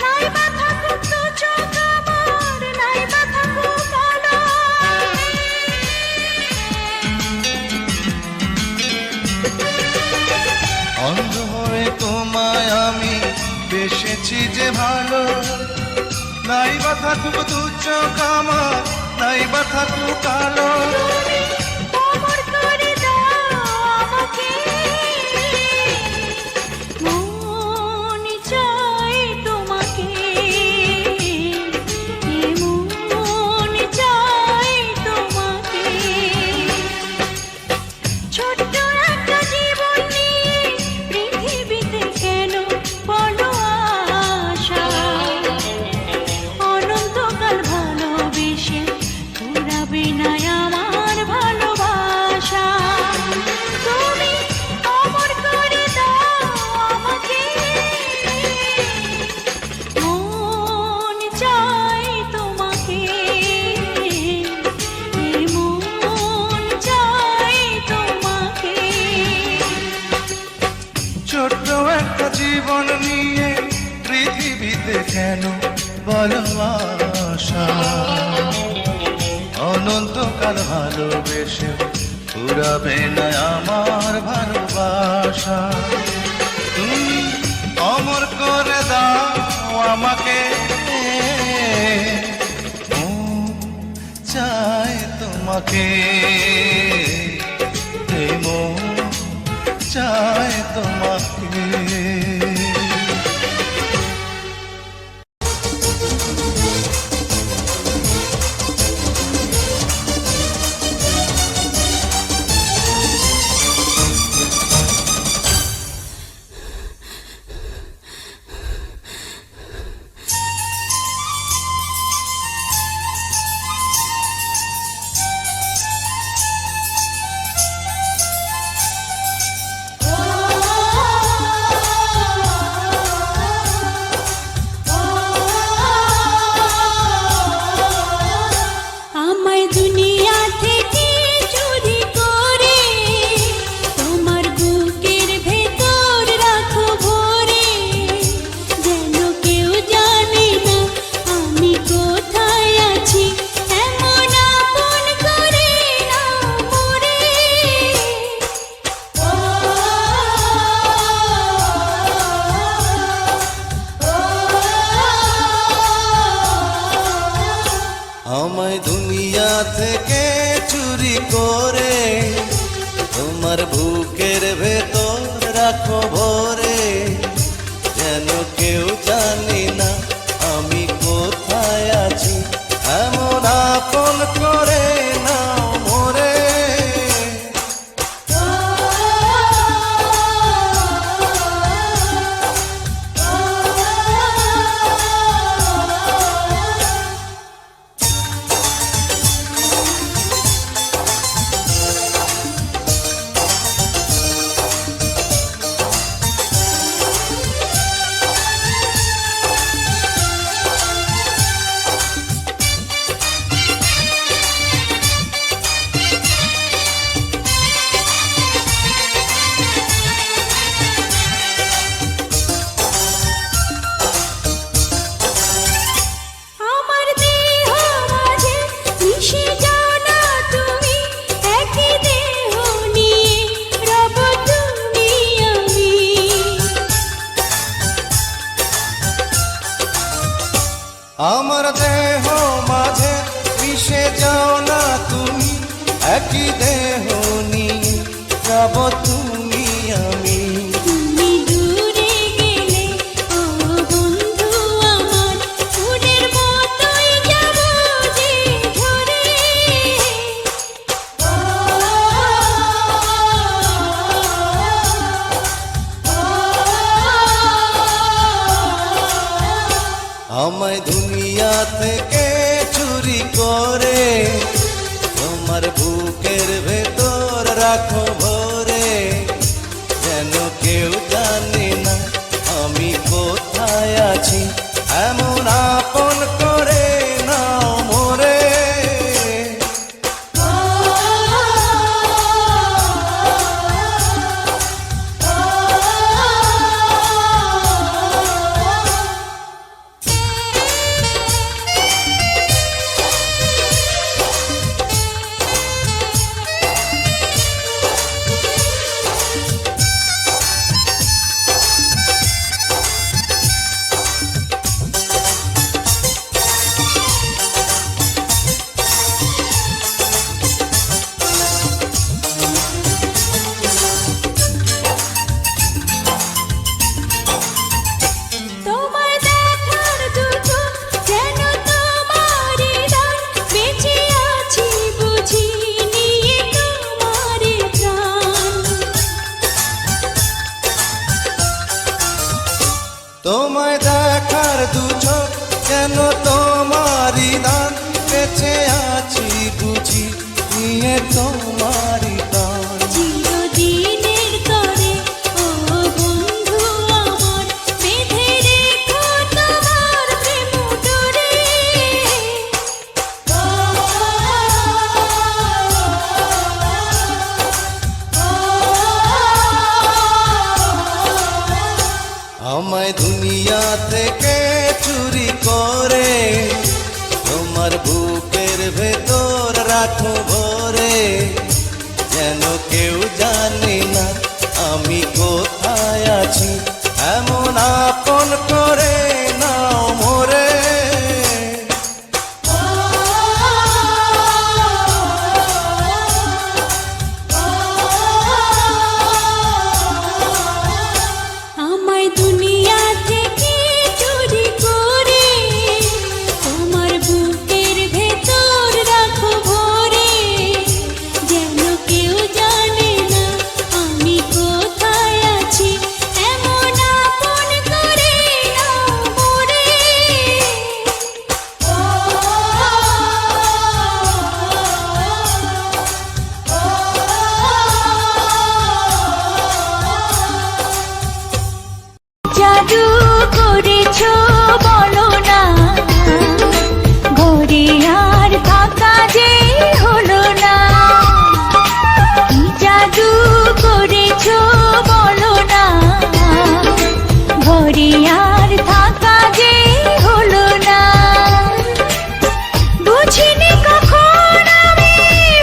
নাই বা থাকুক দু চোখ আমার, নাই বা থাকুক কালো। অন্ধ হয়ে তোমায় আমি বেসেছি যে ভালো, নাই বা থাকুক দু চোখ আমার, নাই বা থাকুক কালো। তুমি অমর করে দাও আমাকে, মন চাই তোমাকে, মন চাই তোমাকে। ছোট্ট একটা জীবন নিয়ে পৃথিবীতে কেন বলো আশা? অনন্তকাল ভালোবেসে পুরাবে না আমার ভালোবাসা। তুমি অমর করে দাও আমাকে, মন চাই তোমাকে, মন চাই তোমাকে। ছোট্ট একটা জীবন নিয়ে পৃথিবীতে কেন বলো আশা? অনন্তকাল ভালোবেসে পুরাবে না আমার ভালোবাসা। তুমি অমর করে দাও আমাকে, মন চায় তোমাকে, এই মন চায় তোমাকে। আমায় দুনিয়া থেকে চুরি করে তোমার বুকের ভেতর রাখো ভরে, যেন কেউ জানে না আমি কোথায় আছি, এমন আপন করে নাও মোরে। আমায় দুনিয়া থেকে চুরি করে তোমার বুকের ভেতর রাখো ভরে, যেন কেউ জানি না আমি কোথায় আছি, এমন আপন করে নাও মোরে। যাব তুমি আমি। তুমি দূরে গেলে ও বন্ধু আমার, ফুলের মতোই যাব যে ঝরে। আমায় দুনিয়া থেকে চুরি করে তোমার বুকের ভেতর রাখো ভরে, যেন কেউ জানে না আমি কোথায় আছি, এমন আপন করে নাও মোরে। তোমায় দেখার দুটো যেন তোমারই দান, বেঁচে আছি বুঝি নিয়ে তোমারই প্রাণ। তোমায় দেখার দু চোখ কেন তোমারই দান, বেঁচে আছি বুঝি নিয়ে তোমারই দান। চিরদিনের তরে ও বন্ধু আমার, বেঁধে রেখো তোমার প্রেম ডোরে। আমায় দুনিয়া থেকে চুরি করে তোমার বুকের ভেতর রাখো ভরে, যেন কেউ জানে না আমি কোথায় আছি, এমন আপন করে নাও মোরে। আমায় দুনিয়া থেকে চুরি করে তোমার বুকের ভেতর রাখো ভরে, যেন কেউ জানে না আমি কোথায় আছি, এমন আপন করে নাও মোরে। জাদু করেছো বলো না, ঘরে আর থাকা যে হলো না। কি জাদু করেছো বলো না, ঘরে আর থাকা যে হলো না। বুঝিনি কখন আমি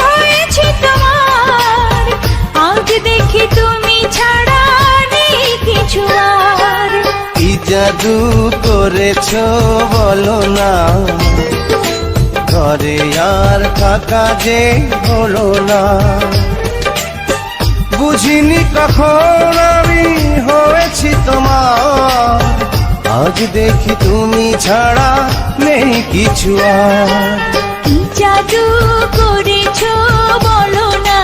হয়েছি তোমার, আজ দেখি তুমি ছাড়া নেই কিছু আর। কি জাদু করেছো বলো না, ঘরে আর থাকা যে হলো না। বুঝিনি কখন আমি হয়েছি তোমার, আজ দেখি তুমি ছাড়া নেই কিছু আর। কি জাদু করেছো বলো না,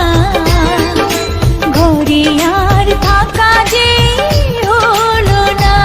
ঘরে আর থাকা যে হলো না।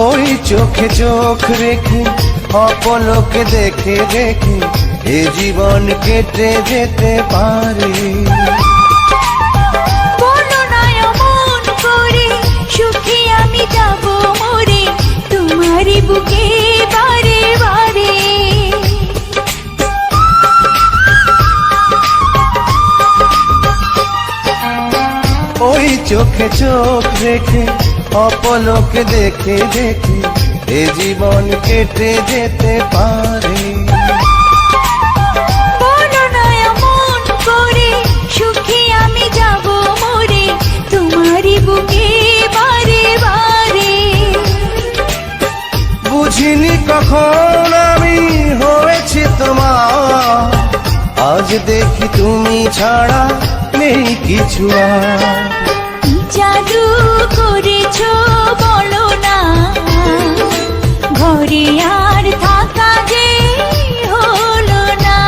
ওই চোখে চোখ রেখে অপলকে দেখে দেখে এ জীবন কেটে যেতে পারে। বলো না অমন করে, সুখে আমি যাব মরে তোমারই বুকে বারে বারে। চোখে চোখ রেখে অপলোকে দেখে দেখে এ জীবন কেটে যেতে পারে। বলো না এমন করে, সুখী আমি যাব মরে তোমারই বুকে বারে বারে। বুঝিনি কখন আমি হয়েছি তোমার, আজ দেখি তুমি ছাড়া নেই কিছু আর। কি জাদু করেছো বলো না, ঘরে আর থাকা যে হলো না।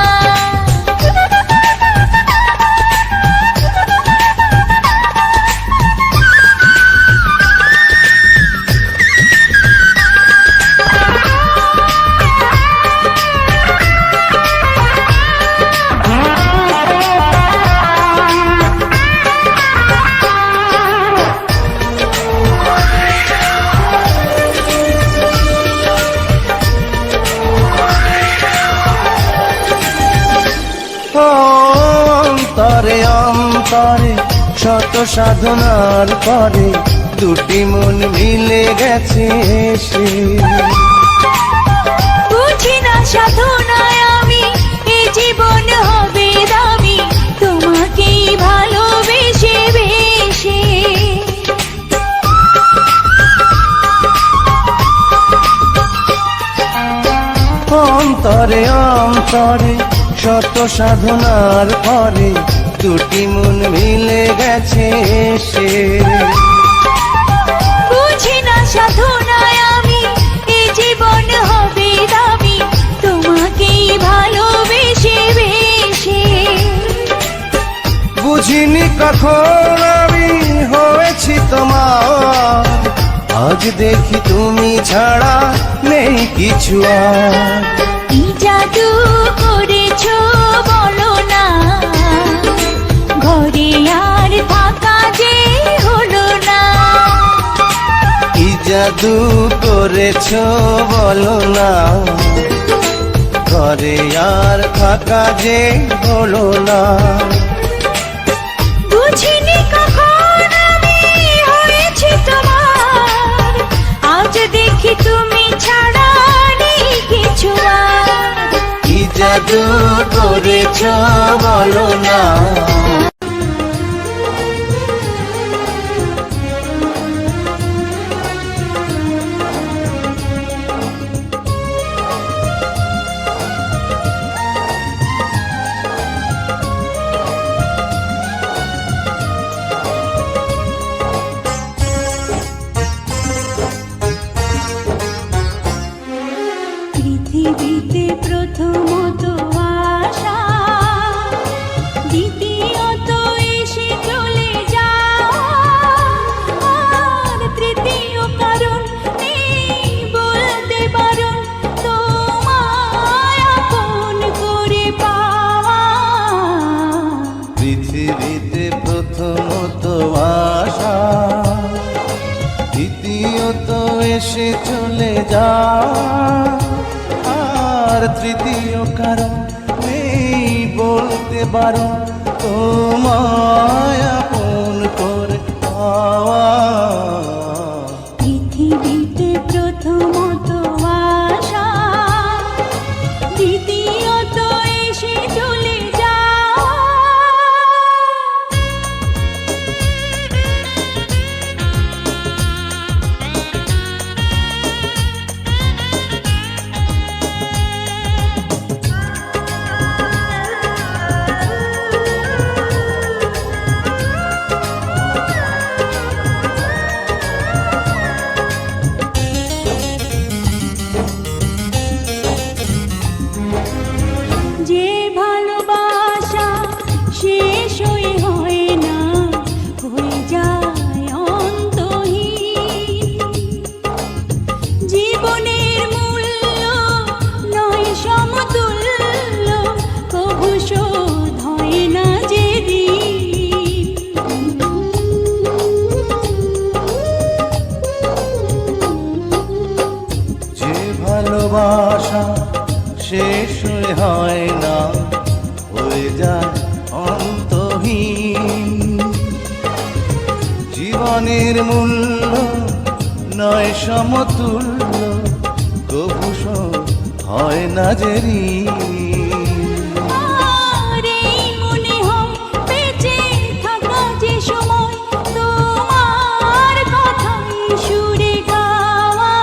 অন্তরে অন্তরে শত সাধনার পরে দুটি মন মিলে গেছে এসে। বুঝি না সাধনায় আমি এ জীবন হবে দামি তোমাকেই ভালোবেসে বেশে। অন্তরে অন্তরে শত সাধনার পরে দুটি মন মিলে গেছে এসে। বুঝি না সাধনায় আমি এ জীবন হবে দামি তোমাকেই ভালোবেসে বেশে। বুঝিনি কখন আমি হয়েছি তোমার, আজ দেখি তুমি ছাড়া নেই কিছু আর। কি জাদু করেছো বলো না, ঘরে আর থাকা যে হলো না। কি জাদু করেছো বলো না, ঘরে আর থাকা যে হলো না। বুঝিনি কখন আমি হয়েছি তোমার, আজ দেখি তুমি ছাড়া নেই কিছু আর। কি জাদু করেছো বলো না। পৃথিবীতে প্রথমত আশা, দ্বিতীয়ত এসে চলে যাওয়া, আর তৃতীয় কারণ নেই বলতে বারণ তোমায় আপন করে পাওয়া। পৃথিবীতে প্রথমত আশা, দ্বিতীয়ত এসে চলে যাওয়া, আর তৃতীয় কারণ নেই বলতে পারো তোমায় আপন করে পাওয়া। পৃথিবীতে প্রথমত আশা, দ্বিতীয়ত এসে চলে যাওয়া। জীবনের মূল্য নয় সমতুল্য, কভু হয় না যে ঋণ। আর এই মনে হয় বেঁচে থাকা যে সময় তোমার কথাই সুরে গাওয়া।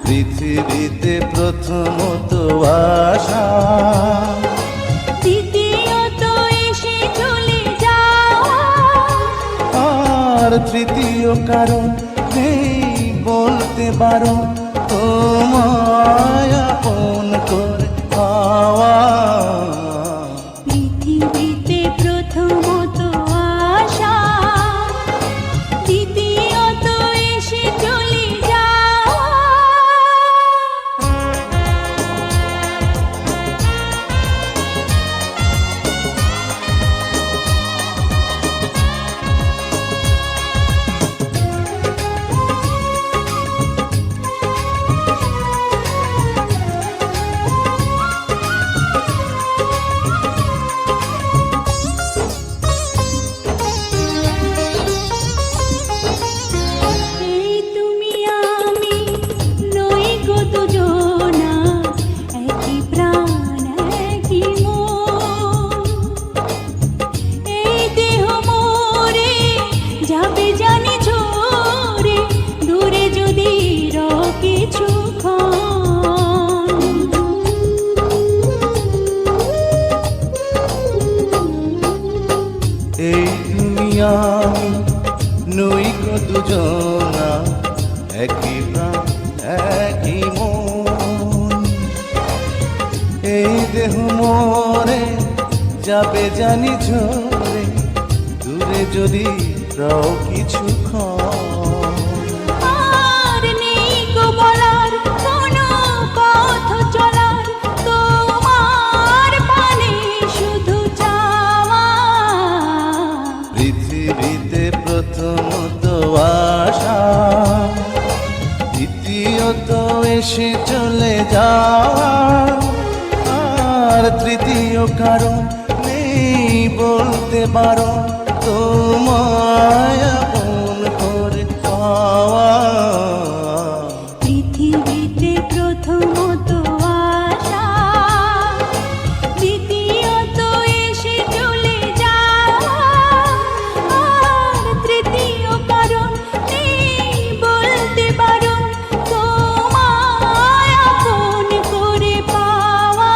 পৃথিবীতে প্রথমত আশা, দ্বিতীয়ত এসে চলে যাওয়া, আর তৃতীয় কারণ নেই বলতে পারো তোমায় আপন করে পাওয়া। পৃথিবীতে প্রথমত আশা, দ্বিতীয়ত এসে চলে যাওয়া। এই তুমি আমি নই গো দুজনা, একই প্রাণ একই মন। এই দেহ মোরে যাবে জানি ঝরে, দূরে যদি কিছুক্ষণ। এই দুনিয়া নই গো দুজনা, একই প্রাণ একই মন। এই দেহ মোরে যাবে জানি ঝরে, দূরে যদি রও কিছুক্ষণ। আর নেই গো বলার কোনো পথ চলার, তোমার পানে শুধু চাওয়া। পৃথিবীতে প্রথমত আশা, দ্বিতীয়ত এসে চলে যাওয়া, আর তৃতীয় কারণ নেই বলতে পারো তোমায় আপন করে পাওয়া। পৃথিবীতে প্রথমত আশা, দ্বিতীয়ত এসে চলে যাওয়া, আর তৃতীয় কারণ নেই বলতে পারো তোমায় আপন করে পাওয়া।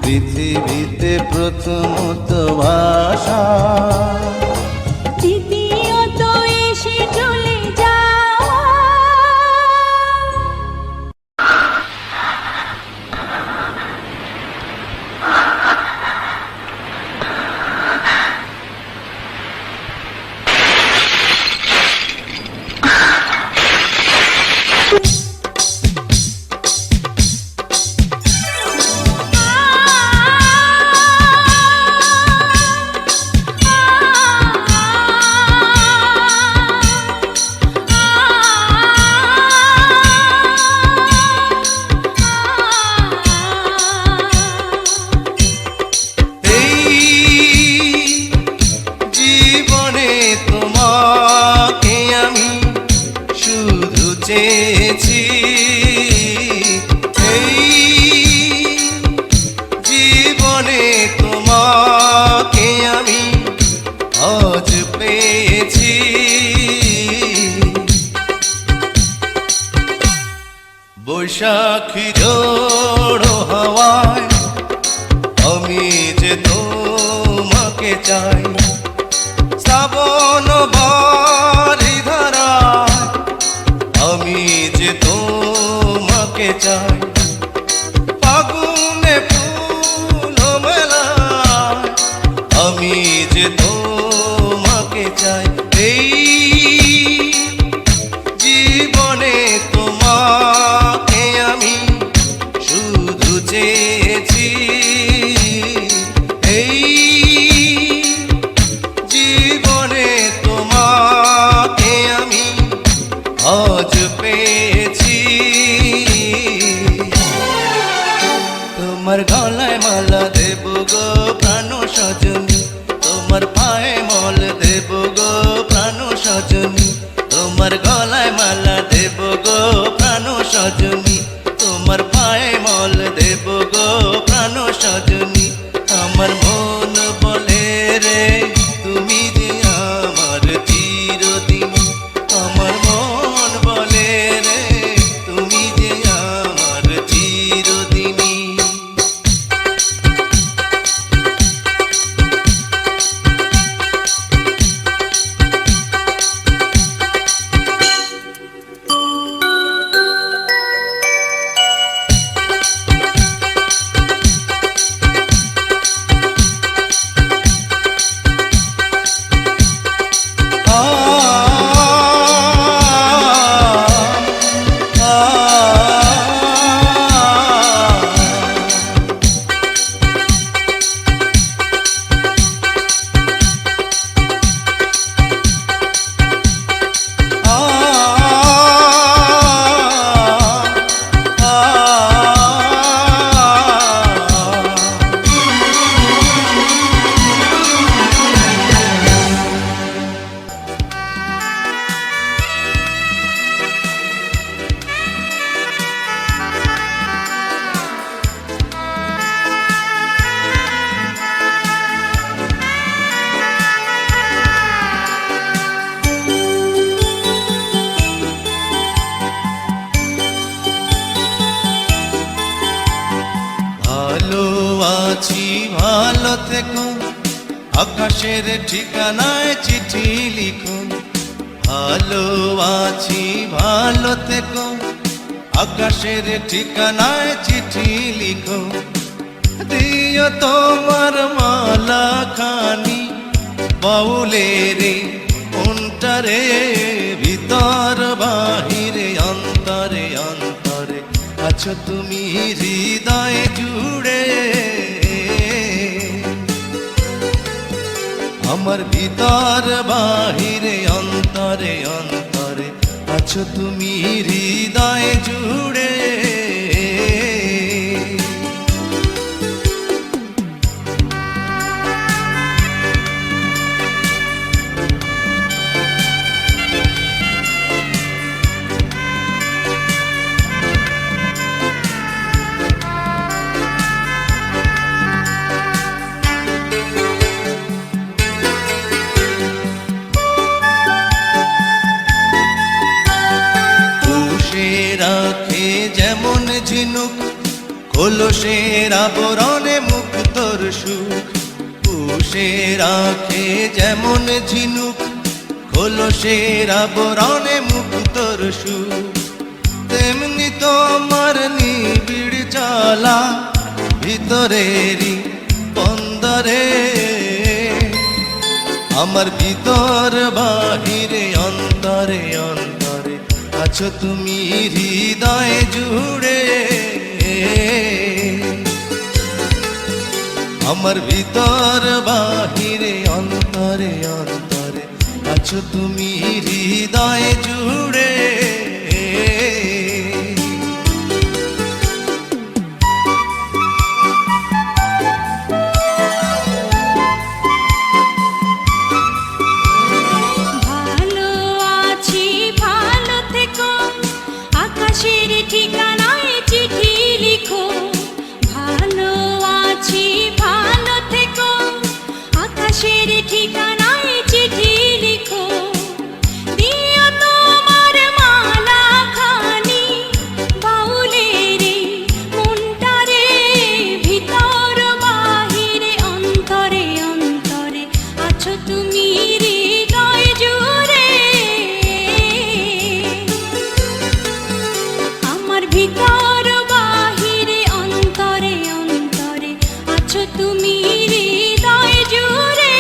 পৃথিবীতে প্রথমত আশা, দ্বিতীয়ত এসে চলে যাওয়া। জীবনে তোমাকে আমি শুধু চেয়েছি, এই জীবনে তোমাকে আমি আজ পেয়েছি। বৈশাখী ঝোড়ো হাওয়ায় আমি যে তোমাকে চাই, শ্রাবণ বারি ধারায় আমি যে তোমাকে চাই, ফাগুনে ফুল মেলায় আমি যে তোমাকে চাই। এই জীবনে তোমাকে আমি শুধু চেয়েছি, এই জীবনে তোমাকে আমি আজ পেয়েছি। তোমার গলায় মালা দেব গো প্রাণ সজনী, তোমার পায়ে মল আকাশের ঠিকানায় চিঠি লিখো, ভালো আছি ভালো থেকো। আকাশের ঠিকানায় চিঠি লিখো, দিও তোমার মালা খানি বাউলের অন্তরে, ভিতর বাহিরে অন্তরে অন্তরে আছো তুমি হৃদয় জুড়ে। আমার ভিতর বাহিরে অন্তরে অন্তরে আছো তুমি হৃদয় জুড়ে। রাখে যেমন ঝিনুক, খোলসের আবরণে মুক্তর সুখ। পুষে রাখে যেমন ঝিনুক, খোলসের আবরণে মুক্তর সুখ। তেমনি তোমার নিবিড় জ্বালা ভিতরেরই বন্দরে, আমার ভিতর বাহিরে অন্তরে অন্তরে আছো তুমি হৃদয় জুড়ে। আমার ভিতর বাহিরে অন্তরে অন্তরে আছো তুমি হৃদয় জুড়ে। আকাশের ঠিকানায় চিঠি লিখো, ভালো আছি ভালো থেকো। আকাশের ঠিকানায় চিঠি লিখো, দিও তোমার মালা খানি বাউলের মনটারে, ভিতর বাহিরে অন্তরে অন্তরে আছো তুমি হৃদয় জুড়ে। ভিতর বাহিরে অন্তরে অন্তরে আছো তুমি হৃদয় জুড়ে।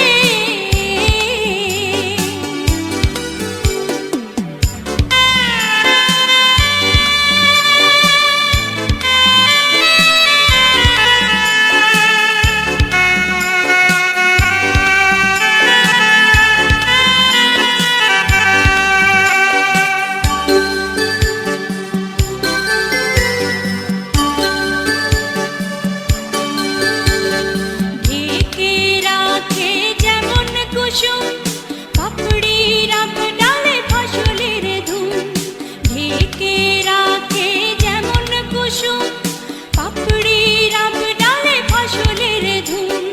পাপড়ির ডালে ফসলের ধুম, ঢেকে রাখে যেমন কুসুম। পাপড়ির ডালে ফসলের ধুম,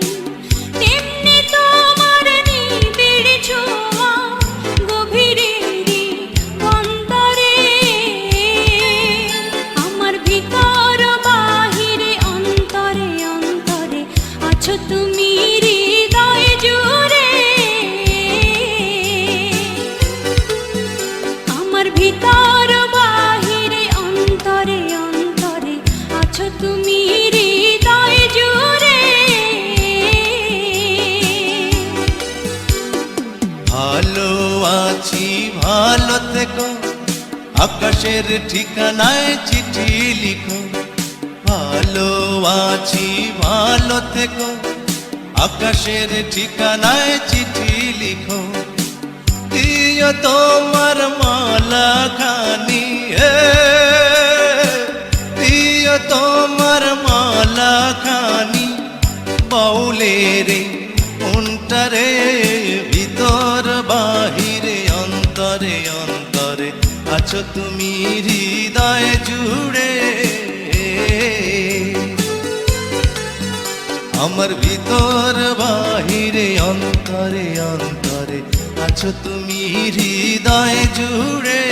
তেমনি তোমার নিবিড় ছোঁয়া গভীরেরই অন্তরে। আমার ভিতর বাহিরে অন্তরে অন্তরে আছো তুমি হৃদয় জুড়ে। ভিতর বাহিরে অন্তরে অন্তরে আছো তুমি হৃদয় জুড়ে। ভালো আছি ভালো থেকো, আকাশের ঠিকানায় চিঠি লিখো। ভালো আছি ভালো থেকো, আকাশের ঠিকানায় চিঠি লিখো, দিও তোমার মালা খানি, দিও তোমার মালা খানি বাউলের অন্তরে, ভিতর বাহিরে অন্তরে অন্তরে আছো তুমি হৃদয় জুড়ে। আমার ভিতর বাহিরে অন্তরে অন্তরে আছো তুমি হৃদয় জুড়ে।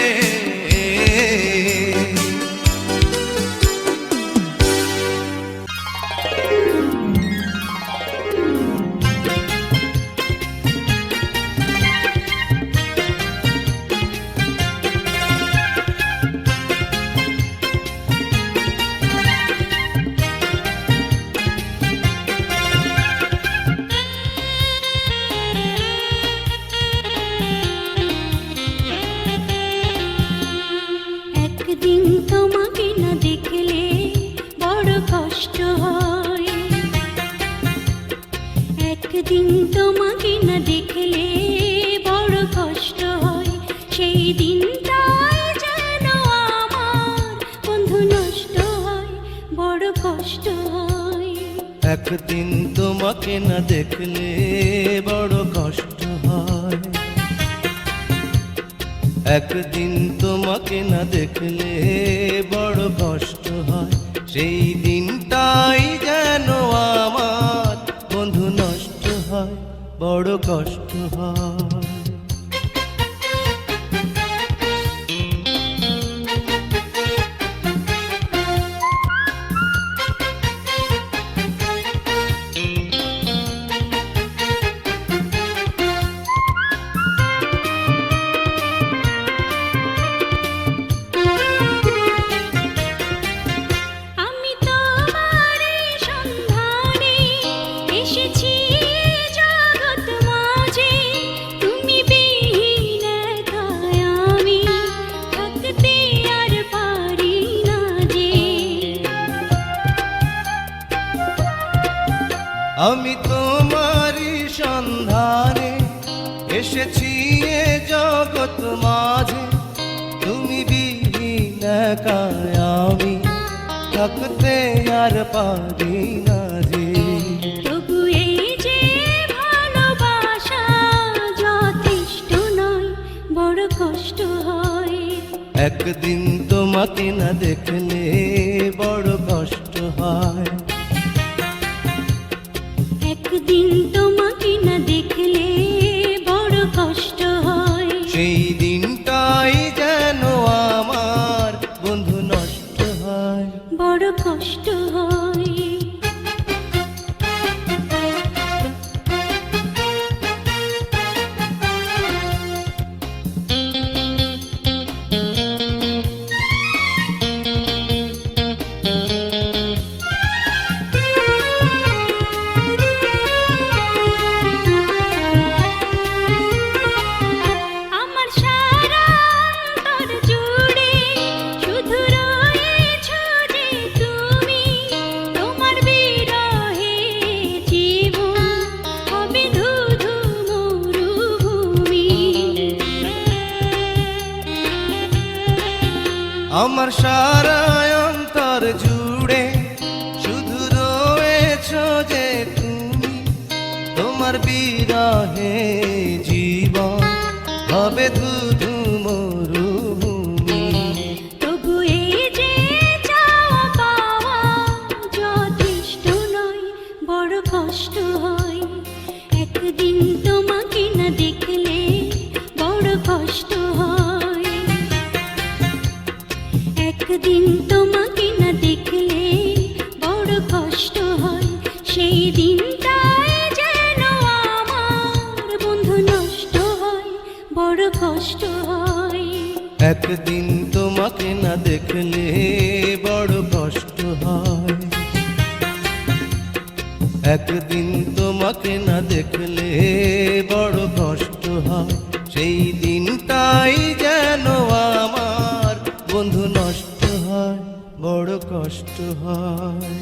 তোমাকে না দেখলে বড় কষ্ট হয়, সেই দিনটাই যেন আমার বন্ধু নষ্ট হয়, বড় কষ্ট হয়। একদিন তোমাকে না দেখলে বড় কষ্ট হয়, একদিন তোমাকে না দেখলে বড় কষ্ট হয়, সেই দিনটাই যেন আমার বন্ধু নষ্ট হয়, বড় কষ্ট হয়। আমি তোমারই সন্ধানে এসেছি জগৎ মাঝে, তুমি বিহীন একাই আমি থাকতে আর পারি না যে। আমি তোমারই সন্ধানে এসেছি এ জগৎ মাঝে, তুমি বিহীন একাই আমি থাকতে আর পারি না যে। তবু এই যে ভালোবাসা যথেষ্ট নয়, বড় কষ্ট হয়। একদিন তোমাকে না দেখলে বড় কষ্ট হয়, একদিন তোমাকে না দেখলে বড় কষ্ট হয়, সেই দিনটাই যেন আমার বন্ধু নষ্ট হয়, বড় কষ্ট হয়। আমার সারা অন্তর জুড়ে শুধু রয়েছো যে তুমি, তোমার বিরহে জীবন হবে ধুধু মরুভূমি। আমার সারা অন্তর জুড়ে শুধু রয়েছো যে তুমি, তোমার বিরহে জীবন হবে ধুধু মরুভূমি। তবু এই যে চাওয়া পাওয়া যথেষ্ট নয়, বড় কষ্ট হয়। একদিন তোমাকে না দেখলে বড় কষ্ট হয়, একদিন তোমাকে না দেখলে বড় কষ্ট হয়, সেই দিনটাই যেন আমার বন্ধু নষ্ট হয়, বড় কষ্ট হয়। একদিন তোমাকে না দেখলে বড় কষ্ট হয়, একদিন তোমাকে না দেখলে বড় কষ্ট হয়, সেই দিনটাই যেন আমার বন্ধু নষ্ট হয়, বড় কষ্ট হয়।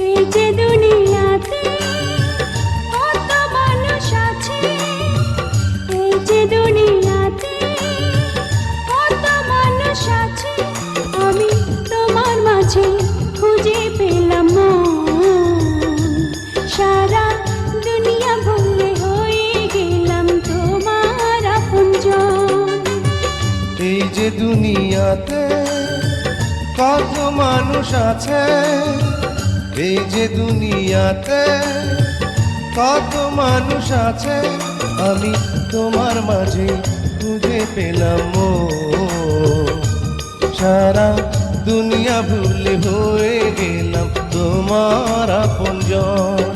এই যে দুনিয়াতে কত মানুষ আছে, এই যে দুনিয়াতে কত মানুষ আছে, আমি তোমার মাঝে খুঁজে পেলাম মন। সারা দুনিয়া ভুলে হয়ে গেলাম তোমার আপনজন। এই যে দুনিয়াতে কত মানুষ আছে, এই যে দুনিয়াতে কত মানুষ আছে, আমি তোমার মাঝে খুঁজে পেলাম মন। সারা দুনিয়া ভুলে হয়ে গেলাম তোমার আপনজন।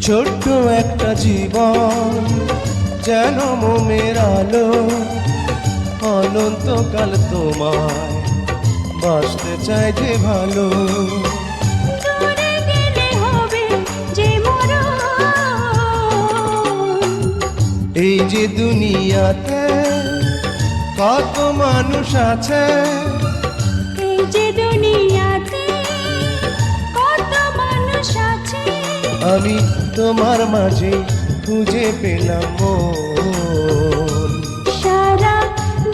ছোট্ট একটা জীবন যেন মোমের আলো, অনন্তকাল তোমায় বাসতে চাই যে ভালো। দূরে গেলে হবে যে মরণ, এই যে দুনিয়াতে কত মানুষ আছে, এই যে দুনিয়াতে কত মানুষ আছে, আমি তোমার মাঝে খুঁজে পেলাম মন। সারা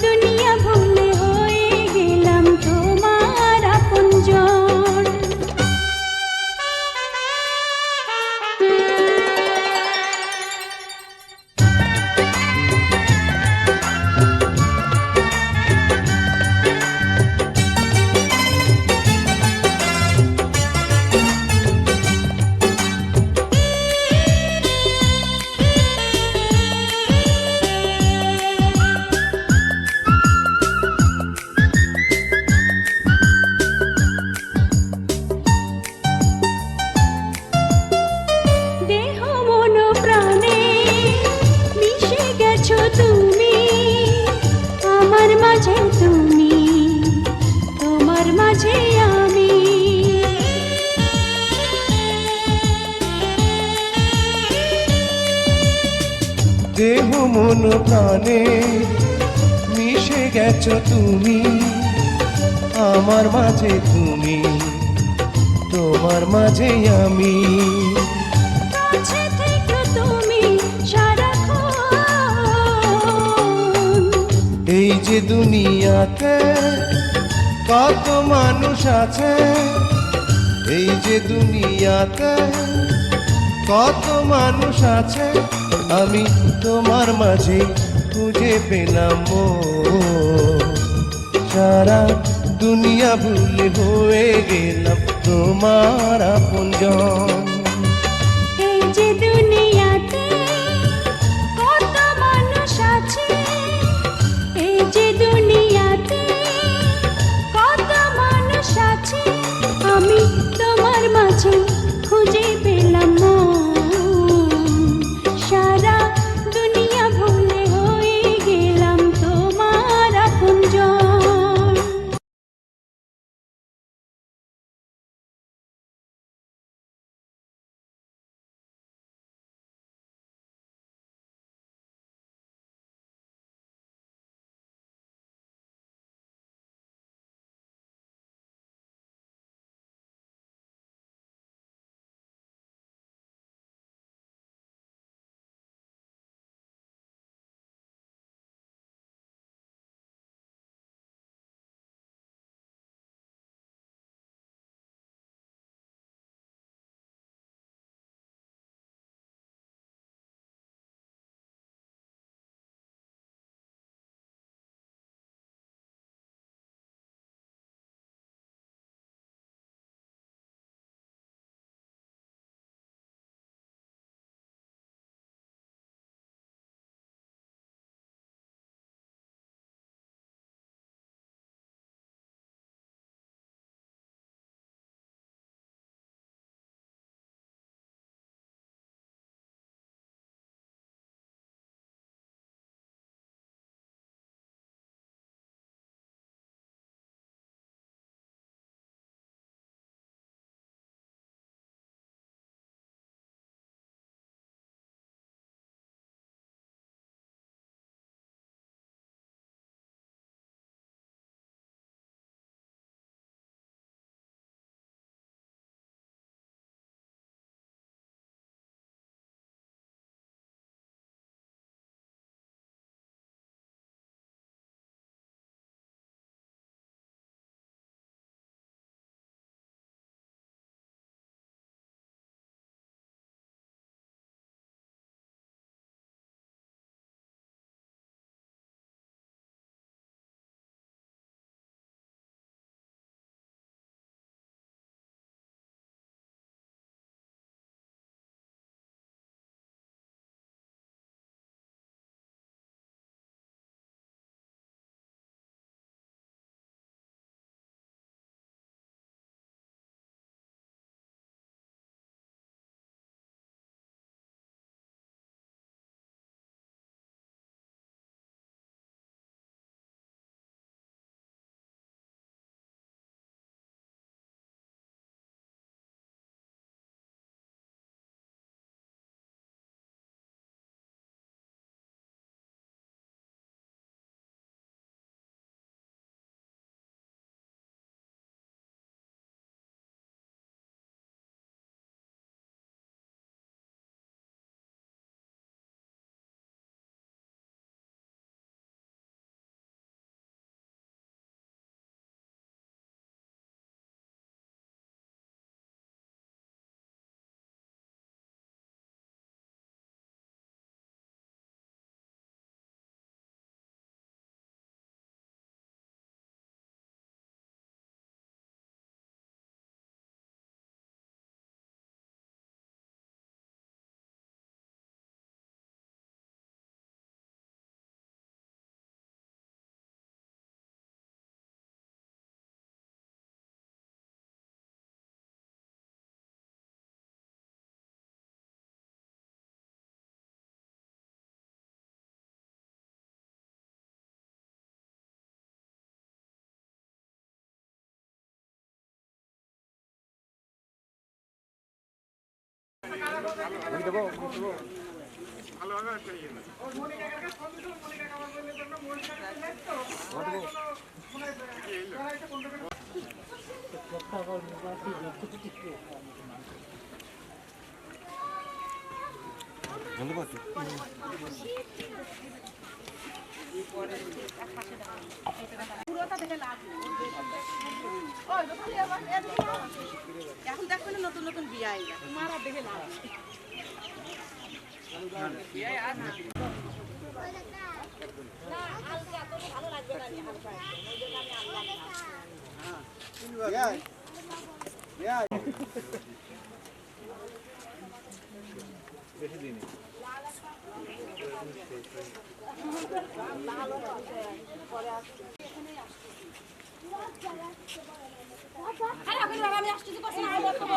দুনিয়া ভুলে হয়ে গেলাম তোমার আপনজন। দেহ মন প্রাণে মিশে গেছো তুমি, আমার মাঝে তুমি, তোমার মাঝে আমি। দেহ মন প্রাণে মিশে গেছো তুমি, আমার মাঝে তুমি, তোমার মাঝে আমি। কাছে থেকো তুমি সারাক্ষণ, এই যে দুনিয়াতে কত মানুষ আছে, এই যে দুনিয়াতে কত মানুষ আছে, আমি তোমার মাঝে খুঁজে পেলাম মন। সারা দুনিয়া ভুলে হয়ে গেলাম তোমার আপনজন। এই যে দুনিয়াতে কত মানুষ আছে, এই যে দুনিয়াতে কত মানুষ আছে, আমি তোমার মাঝে খুঁজে পেলাম এখন দেখবেন নতুন নতুন বিয়ে আইলা তোমার আর দেখে লাভ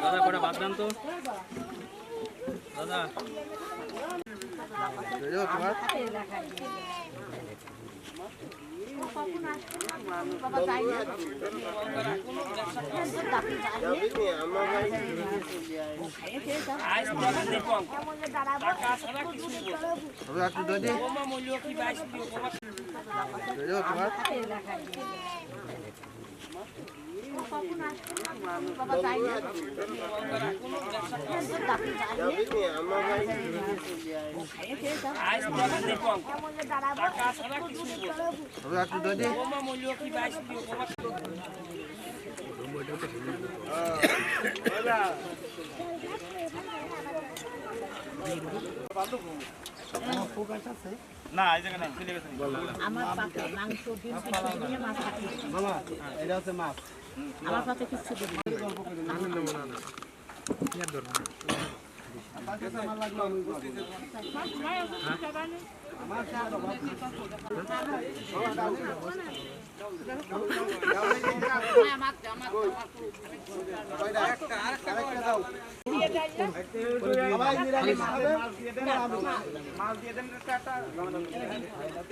দাদা কটা বাদ দেন তো দাদা না এই জায়গা না চলে গেছে আমার পাতে মাংস ডিম দিয়ে মাছ কাটি মামা এটা হচ্ছে মাছ আমার পাতে কিছু দিন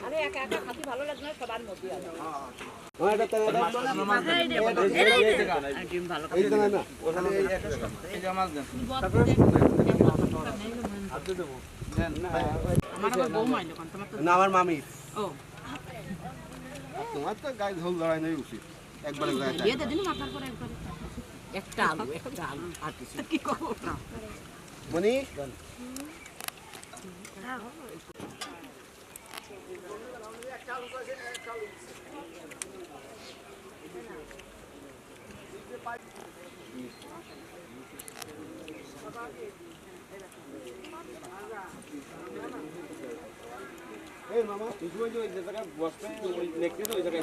আরে একা একা খাতি ভালো লাগে না সবার মধ্যে ডিম ভালো আমার আবার বউ মাইলো কোন তোমার তো না আমার মামি ও তোমার তো গায়ে ঝোল লড়াই নেই উচিত একবারে গায়ে দিয়ে দে দিন মাথার পরে একবারে একটা আলু আর কিছু কি করব না মনি এই মামা তুই ওই জায়গায় বসতে ওই নেকড়ে ওই জায়গায়